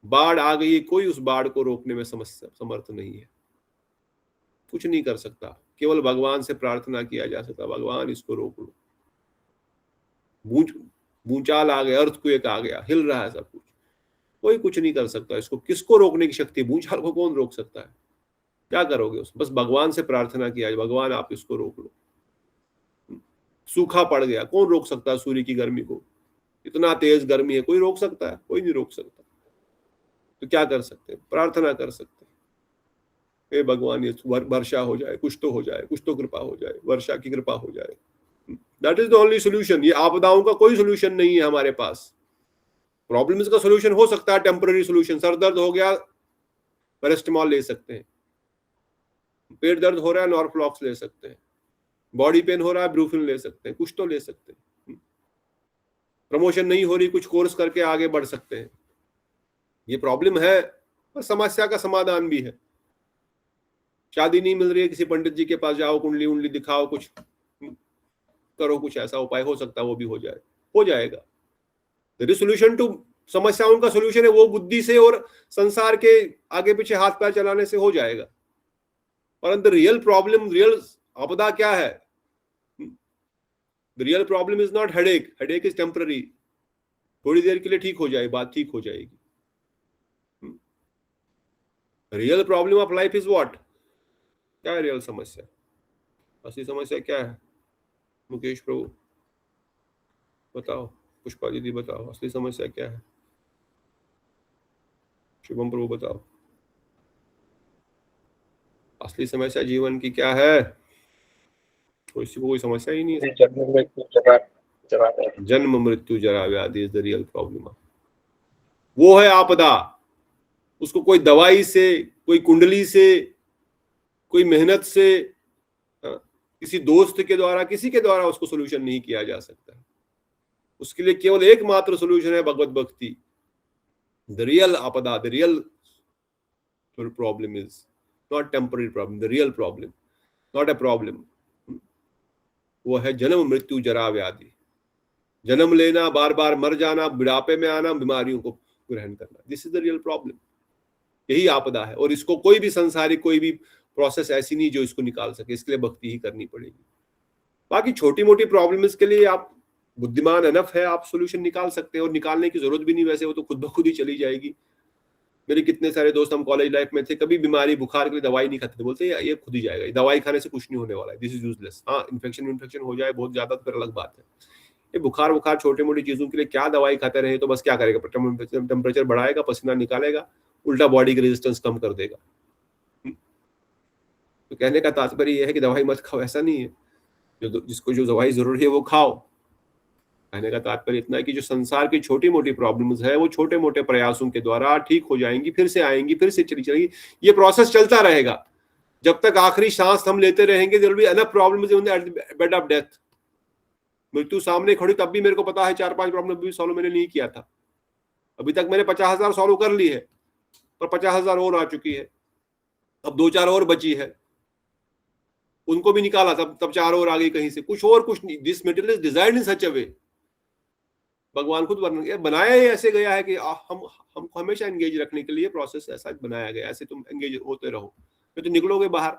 बाढ़ आ गई, कोई उस बाढ़ को रोकने में समर्थ नहीं है, कुछ नहीं कर सकता। केवल भगवान से प्रार्थना किया जा सकता, भगवान इसको रोक लो। भूचाल आ गया, अर्थक्वेक आ गया, हिल रहा है सब कुछ, कोई कुछ नहीं कर सकता इसको। किसको रोकने की शक्ति? भूचाल को कौन रोक सकता है? क्या करोगे उस? बस भगवान से प्रार्थना किया, भगवान आप इसको रोक लो। सूखा पड़ गया, कौन रोक सकता है सूर्य की गर्मी को? इतना तेज गर्मी है, कोई रोक सकता है? कोई नहीं रोक सकता। तो क्या कर सकते हैं? प्रार्थना कर सकते हैं, हे भगवान ये वर्षा हो जाए, कुछ तो हो जाए, कुछ तो कृपा हो जाए, वर्षा की कृपा हो जाए। That is the only solution. ये आपदाओं का कोई सोल्यूशन नहीं है हमारे पास। प्रॉब्लम्स का सोल्यूशन हो सकता है टेम्पररी सोल्यूशन। सर दर्द हो गया, पैरास्टामोल ले सकते हैं। पेट दर्द हो रहा है, नॉर्फ्लॉक्स ले सकते हैं। बॉडी पेन हो रहा है, ब्रूफिन ले सकते हैं, कुछ तो ले सकते हैं। प्रमोशन नहीं हो रही, कुछ कोर्स करके आगे बढ़ सकते हैं। ये प्रॉब्लम है, पर समस्या का समाधान भी है। शादी नहीं मिल रही है, किसी पंडित जी के पास जाओ, कुंडली उंडली दिखाओ, कुछ करो, कुछ ऐसा उपाय हो सकता है वो भी हो जाए, हो जाएगा। सोल्यूशन टू समस्याओं का सोल्यूशन है वो बुद्धि से और संसार के आगे पीछे हाथ पैर चलाने से हो जाएगा। परंतु रियल प्रॉब्लम, रियल आपदा क्या है? The real problem is not headache, headache is temporary. थोड़ी देर के लिए ठीक हो जाए, बात ठीक हो जाएगी। Real problem of life is what? क्या है रियल समस्या? असली समस्या क्या है? मुकेश प्रभु बताओ, पुष्पा दीदी बताओ, असली समस्या क्या है? शुभम प्रभु बताओ, असली समस्या जीवन की क्या है? कोई समस्या ही नहीं है। जन्म मृत्यु जरा व्याधि इज द रियल प्रॉब्लम। वो है आपदा, उसको कोई दवाई से, कोई कुंडली से, कोई मेहनत से, किसी दोस्त के द्वारा, किसी के द्वारा उसको सोल्यूशन नहीं किया जा सकता। उसके लिए केवल एकमात्र सोल्यूशन है भगवत भक्ति। द रियल आपदा, the real problem is not temporary problem, the real problem, not a problem. वो है जन्म मृत्यु जरा व्याधि। जन्म लेना, बार बार मर जाना, बुढ़ापे में आना, बीमारियों को ग्रहण करना, this is the real problem. यही आपदा है, और इसको कोई भी संसारिक कोई भी प्रोसेस ऐसी नहीं जो इसको निकाल सके। इसके लिए भक्ति ही करनी पड़ेगी। बाकी छोटी मोटी प्रॉब्लम्स के लिए आप बुद्धिमान एनफ है, आप सोल्यूशन निकाल सकते हैं, और निकालने की जरूरत भी नहीं, वैसे वो तो खुद ब खुद ही चली जाएगी। मेरे कितने सारे दोस्त, हम कॉलेज लाइफ में थे, कभी बीमारी बुखार के लिए दवाई नहीं खाते थे, बोलते ये खुद ही जाएगा, दवाई खाने से कुछ नहीं होने वाला है, दिस इज यूजलेस। हाँ, इन्फेक्शन हो जाए बहुत ज्यादा तो फिर अलग बात है। ये बुखार छोटे मोटी चीजों के लिए क्या दवाई खाते रहे तो बस क्या करेगा, टेम्परेचर बढ़ाएगा, पसीना निकालेगा, उल्टा बॉडी की रेजिस्टेंस कम कर देगा। तो कहने का तात्पर्य यह है कि दवाई मत खाओ, ऐसा नहीं है। जिसको जो दवाई जरूरी है वो खाओ। कहने का तात्पर्य इतना है कि जो संसार की छोटी मोटी प्रॉब्लम्स है वो छोटे मोटे प्रयासों के द्वारा ठीक हो जाएंगी, फिर से आएंगी, फिर से चली जाएंगी। ये प्रोसेस चलता रहेगा जब तक आखिरी सांस हम लेते रहेंगे। There will be enough problems in the bed of death. मृत्यु सामने खड़ी तब भी मेरे को पता है 4-5 प्रॉब्लम भी सॉल्व मैंने नहीं किया था। अभी तक मैंने 50,000 सॉल्व कर ली है, पर 50,000 और आ चुकी है, अब 2-4 और बची है, उनको भी निकाला, तब 4 और आ गई कहीं से, कुछ नहीं। दिस मटेरियल इज डिजाइन्ड इन सच अ वे, भगवान खुद बनाया ही ऐसे गया है कि हमको हमेशा एंगेज रखने के लिए प्रोसेस ऐसा बनाया गया। ऐसे तुम एंगेज होते रहो, फिर तो निकलोगे बाहर।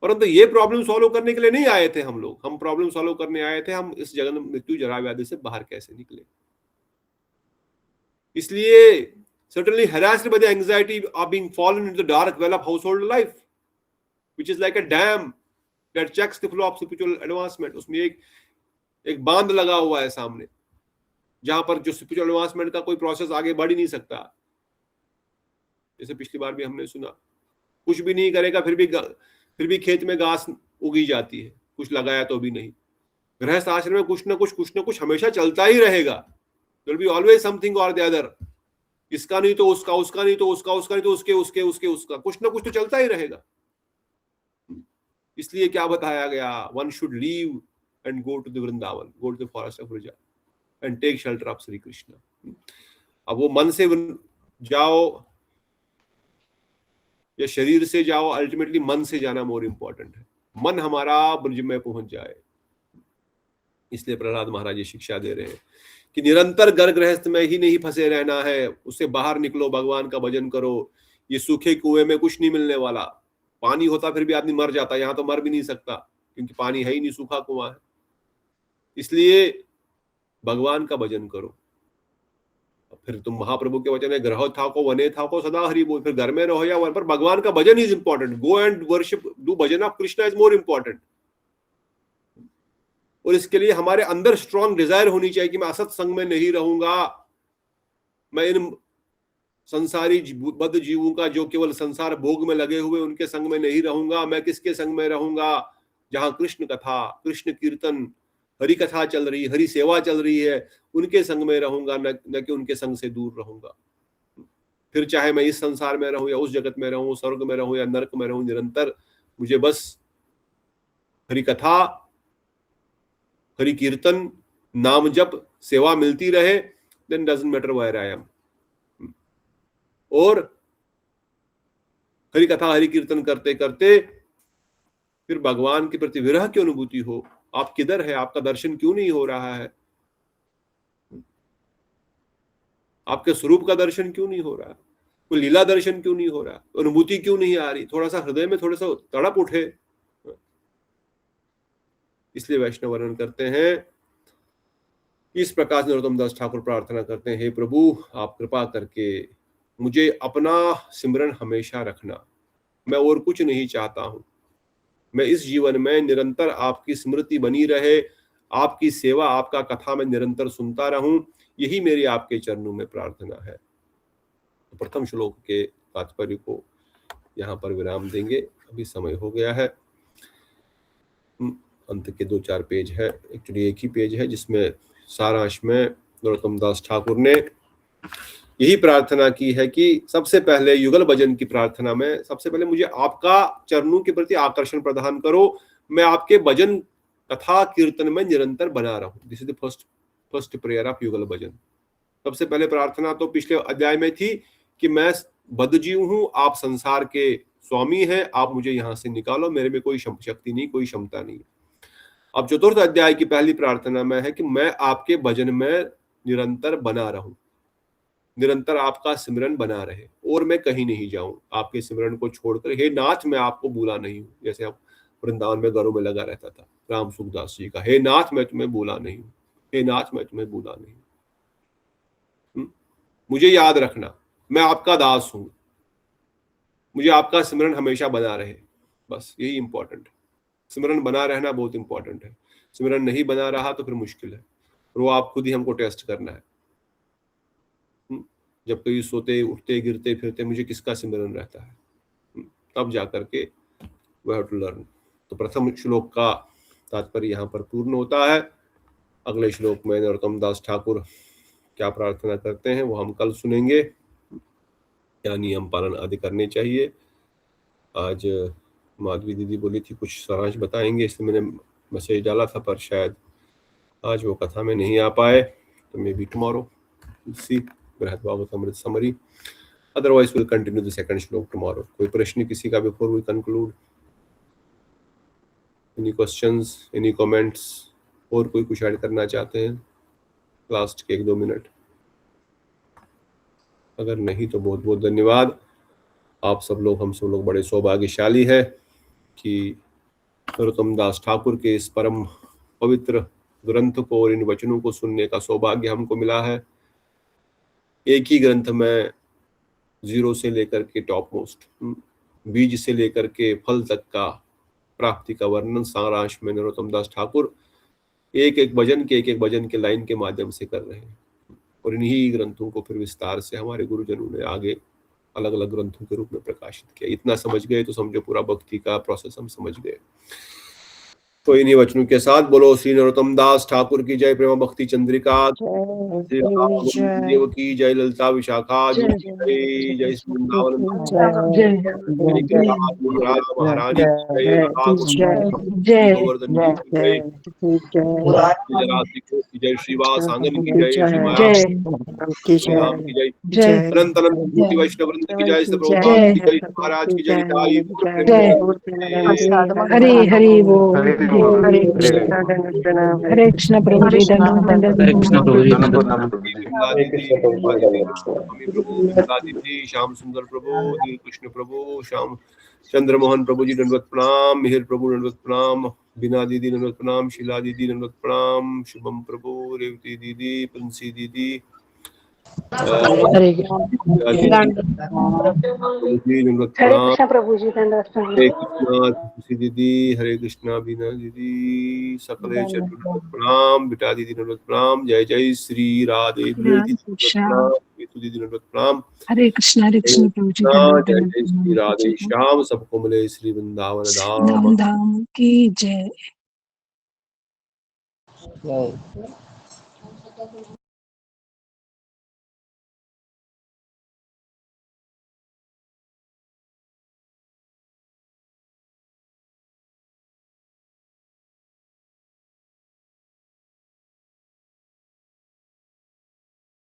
परंतु ये प्रॉब्लम सॉल्व करने के लिए नहीं आए थे हम लोग, हम प्रॉब्लम सॉल्व करने आए थे हम इस जगन मृत्यु जरा व्याधि से बाहर कैसे निकले। इसलिए certainly harassed by the anxiety of being fallen into the dark well of household life, which is like a dam that checks the flow of spiritual advancement। उसमें एक बांध लगा हुआ है सामने, जहां पर जो स्पिरिचुअल एडवांसमेंट का कोई प्रोसेस आगे बढ़ ही नहीं सकता। जैसे पिछली बार भी हमने सुना, कुछ भी नहीं करेगा फिर भी खेत में घास उगी जाती है, कुछ लगाया तो भी नहीं। गृहस्थ आश्रम में कुछ ना कुछ हमेशा चलता ही रहेगा। There will be always something or the other। इसका नहीं तो उसका, उसका नहीं तो उसका, उसका नहीं तो उसका, कुछ ना कुछ तो चलता ही रहेगा। इसलिए क्या बताया गया, one should leave and go to the Vrindavan, go to the forest of Vrija and take shelter of Sri Krishna। अब वो मन से जाओ या शरीर से जाओ, अल्टीमेटली मन से जाना मोर इंपॉर्टेंट है। मन हमारा ब्रज में पहुंच जाए। इसलिए प्रहलाद महाराज ये शिक्षा दे रहे हैं कि निरंतर घर गृहस्थ में ही नहीं फंसे रहना है, उससे बाहर निकलो, भगवान का भजन करो। ये सूखे कुएं में कुछ नहीं मिलने वाला। पानी होता फिर भी आदमी मर जाता, यहाँ तो मर भी नहीं सकता क्योंकि पानी है ही नहीं, सूखा कुआं है। इसलिए भगवान का भजन करो। फिर तुम महाप्रभु के वचन है, ग्रह था को वने था को सदा हरि बोल। फिर घर में रहो या वन पर, भगवान का bhajan is important. Go and worship, do bhajan of Krishna is more important. और इसके लिए हमारे अंदर स्ट्रॉन्ग डिजायर होनी चाहिए कि मैं असत संग में नहीं रहूंगा, मैं इन संसारी बद्ध जीवों का जो केवल संसार भोग में लगे हुए उनके संग में नहीं रहूंगा। मैं किसके संग में रहूंगा, जहां कृष्ण कथा, कृष्ण कीर्तन, हरि कथा चल रही, हरि सेवा चल रही है, उनके संग में रहूंगा, न कि उनके संग से दूर रहूंगा। फिर चाहे मैं इस संसार में रहूं या उस जगत में रहूं, स्वर्ग में रहूं या नरक में रहूं, निरंतर मुझे बस हरि कथा, हरि कीर्तन, नाम जप, सेवा मिलती रहे, then doesn't matter where I am. और हरि कथा, हरि कीर्तन करते करते फिर भगवान के प्रति विरह की अनुभूति हो। आप किधर है, आपका दर्शन क्यों नहीं हो रहा है, आपके स्वरूप का दर्शन क्यों नहीं हो रहा, कोई लीला दर्शन क्यों नहीं हो रहा, अनुभूति क्यों नहीं आ रही, थोड़ा सा हृदय में थोड़ा सा तड़प उठे। इसलिए वैष्णव वर्णन करते हैं, इस प्रकार से नरोत्तम दास ठाकुर प्रार्थना करते हैं, हे प्रभु आप कृपा करके मुझे अपना सिमरन हमेशा रखना, मैं और कुछ नहीं चाहता हूं। मैं इस जीवन में निरंतर आपकी स्मृति बनी रहे, आपकी सेवा, आपका कथा मैं निरंतर सुनता रहूं। यही मेरी आपके चरणों में प्रार्थना है। तो प्रथम श्लोक के तात्पर्य को यहाँ पर विराम देंगे, अभी समय हो गया है। अंत के 2-4 पेज है, एक्चुअली एक ही पेज है, जिसमें सारांश में नरोत्तम दास ठाकुर ने यही प्रार्थना की है कि सबसे पहले युगल भजन की प्रार्थना में सबसे पहले मुझे आपका चरणों के प्रति आकर्षण प्रदान करो, मैं आपके भजन कथा कीर्तन में निरंतर बना रहूं। This is the first prayer of युगल भजन। सबसे पहले प्रार्थना तो पिछले अध्याय में थी कि मैं बद्ध जीव हूं, आप संसार के स्वामी हैं, आप मुझे यहां से निकालो, मेरे में कोई शक्ति नहीं, कोई क्षमता नहीं। अब चतुर्थ अध्याय की पहली प्रार्थना में है कि मैं आपके भजन में निरंतर बना रहूं, निरंतर आपका सिमरन बना रहे और मैं कहीं नहीं जाऊं, आपके सिमरन को छोड़कर। हे नाथ, मैं आपको भूला नहीं हूं, जैसे आप वृंदावन में घरों में लगा रहता था राम सुखदास जी का, हे नाथ मैं तुम्हें भूला नहीं हूं, हे नाथ मैं तुम्हें भूला नहीं हूं। मुझे याद रखना, मैं आपका दास हूं, मुझे आपका सिमरन हमेशा बना रहे, बस यही इंपॉर्टेंट है। सिमरन बना रहना बहुत इंपॉर्टेंट है। सिमरन नहीं बना रहा तो फिर मुश्किल है, और वो आप खुद ही हमको टेस्ट करना है। जब कभी सोते उठते गिरते फिरते मुझे किसका सिमरन रहता है, तब जाकर के वी हैव टू लर्न। तो प्रथम श्लोक का तात्पर्य यहाँ पर पूर्ण होता है। अगले श्लोक में नरोत्तम दास ठाकुर क्या प्रार्थना करते हैं वो हम कल सुनेंगे। क्या नियम पालन आदि करने चाहिए। आज माधवी दीदी बोली थी कुछ सारांश बताएंगे, इसलिए मैंने मैसेज डाला था, पर शायद आज वो कथा में नहीं आ पाए, तो may be tomorrow see Brihad Bhagavat summary. Otherwise will continue the second shloka tomorrow. कोई प्रश्न किसी का before we conclude? Any questions, any comments? और कोई कुछ ऐड करना चाहते हैं लास्ट के 1-2 मिनट? अगर नहीं तो बहुत बहुत धन्यवाद। आप सब लोग, हम सब लोग बड़े सौभाग्यशाली है कि नरोत्तम दास ठाकुर के इस परम पवित्र ग्रंथ को और इन वचनों को सुनने का सौभाग्य हमको मिला है। एक ही ग्रंथ में जीरो से लेकर के टॉप मोस्ट, बीज से लेकर के फल तक का प्राप्ति का वर्णन सारांश में नरोत्तम दास ठाकुर एक एक भजन के लाइन के माध्यम से कर रहे हैं, और इन्हीं ग्रंथों को फिर विस्तार से हमारे गुरुजनों ने आगे अलग अलग ग्रंथों के रूप में प्रकाशित किया। इतना समझ गए तो समझो पूरा भक्ति का प्रोसेस हम समझ गए। तो इन्हीं वचनों के साथ बोलो श्री नरोत्तम दास ठाकुर की जय, प्रेम भक्ति चंद्रिका श्री देव की जय, ललिता विशाखा जी की जय, जय श्री वृंदावन महारानी की जय, गोवर्धन जी की जय, जय श्रीवास आंगन की जय, श्री राम की जय, अनंत अनंत वैष्णव वृंद की जय, प्रभुपाद की जय, महाराज की जय, हरे हरि बोल, हरे कृष्ण प्रभु जी, दंडवत श्याम सुंदर प्रभु, कृष्ण प्रभु, श्याम चंद्र मोहन प्रभु जी दंडवत प्रणाम, मिहिर प्रभु दंडवत प्रणाम, बीना दीदी दंडवत प्रणाम, शीला दीदी दंडवत प्रणाम, शुभम प्रभु, रेवती दीदी, पंसी दीदी, हरे कृष्ण प्रभु जी, हरे कृष्णा तुलसी दीदी, हरे कृष्णा बीना दीदी, सकले चतुर्थ प्रणाम, बिटा दीदी नंदत प्रणाम, जय जय श्री राधे दीदी नंदत प्रणाम, हरे कृष्ण प्रभु जी, जय जय श्री राधे श्याम, सबको मिले श्री वृंदावन धाम की जय।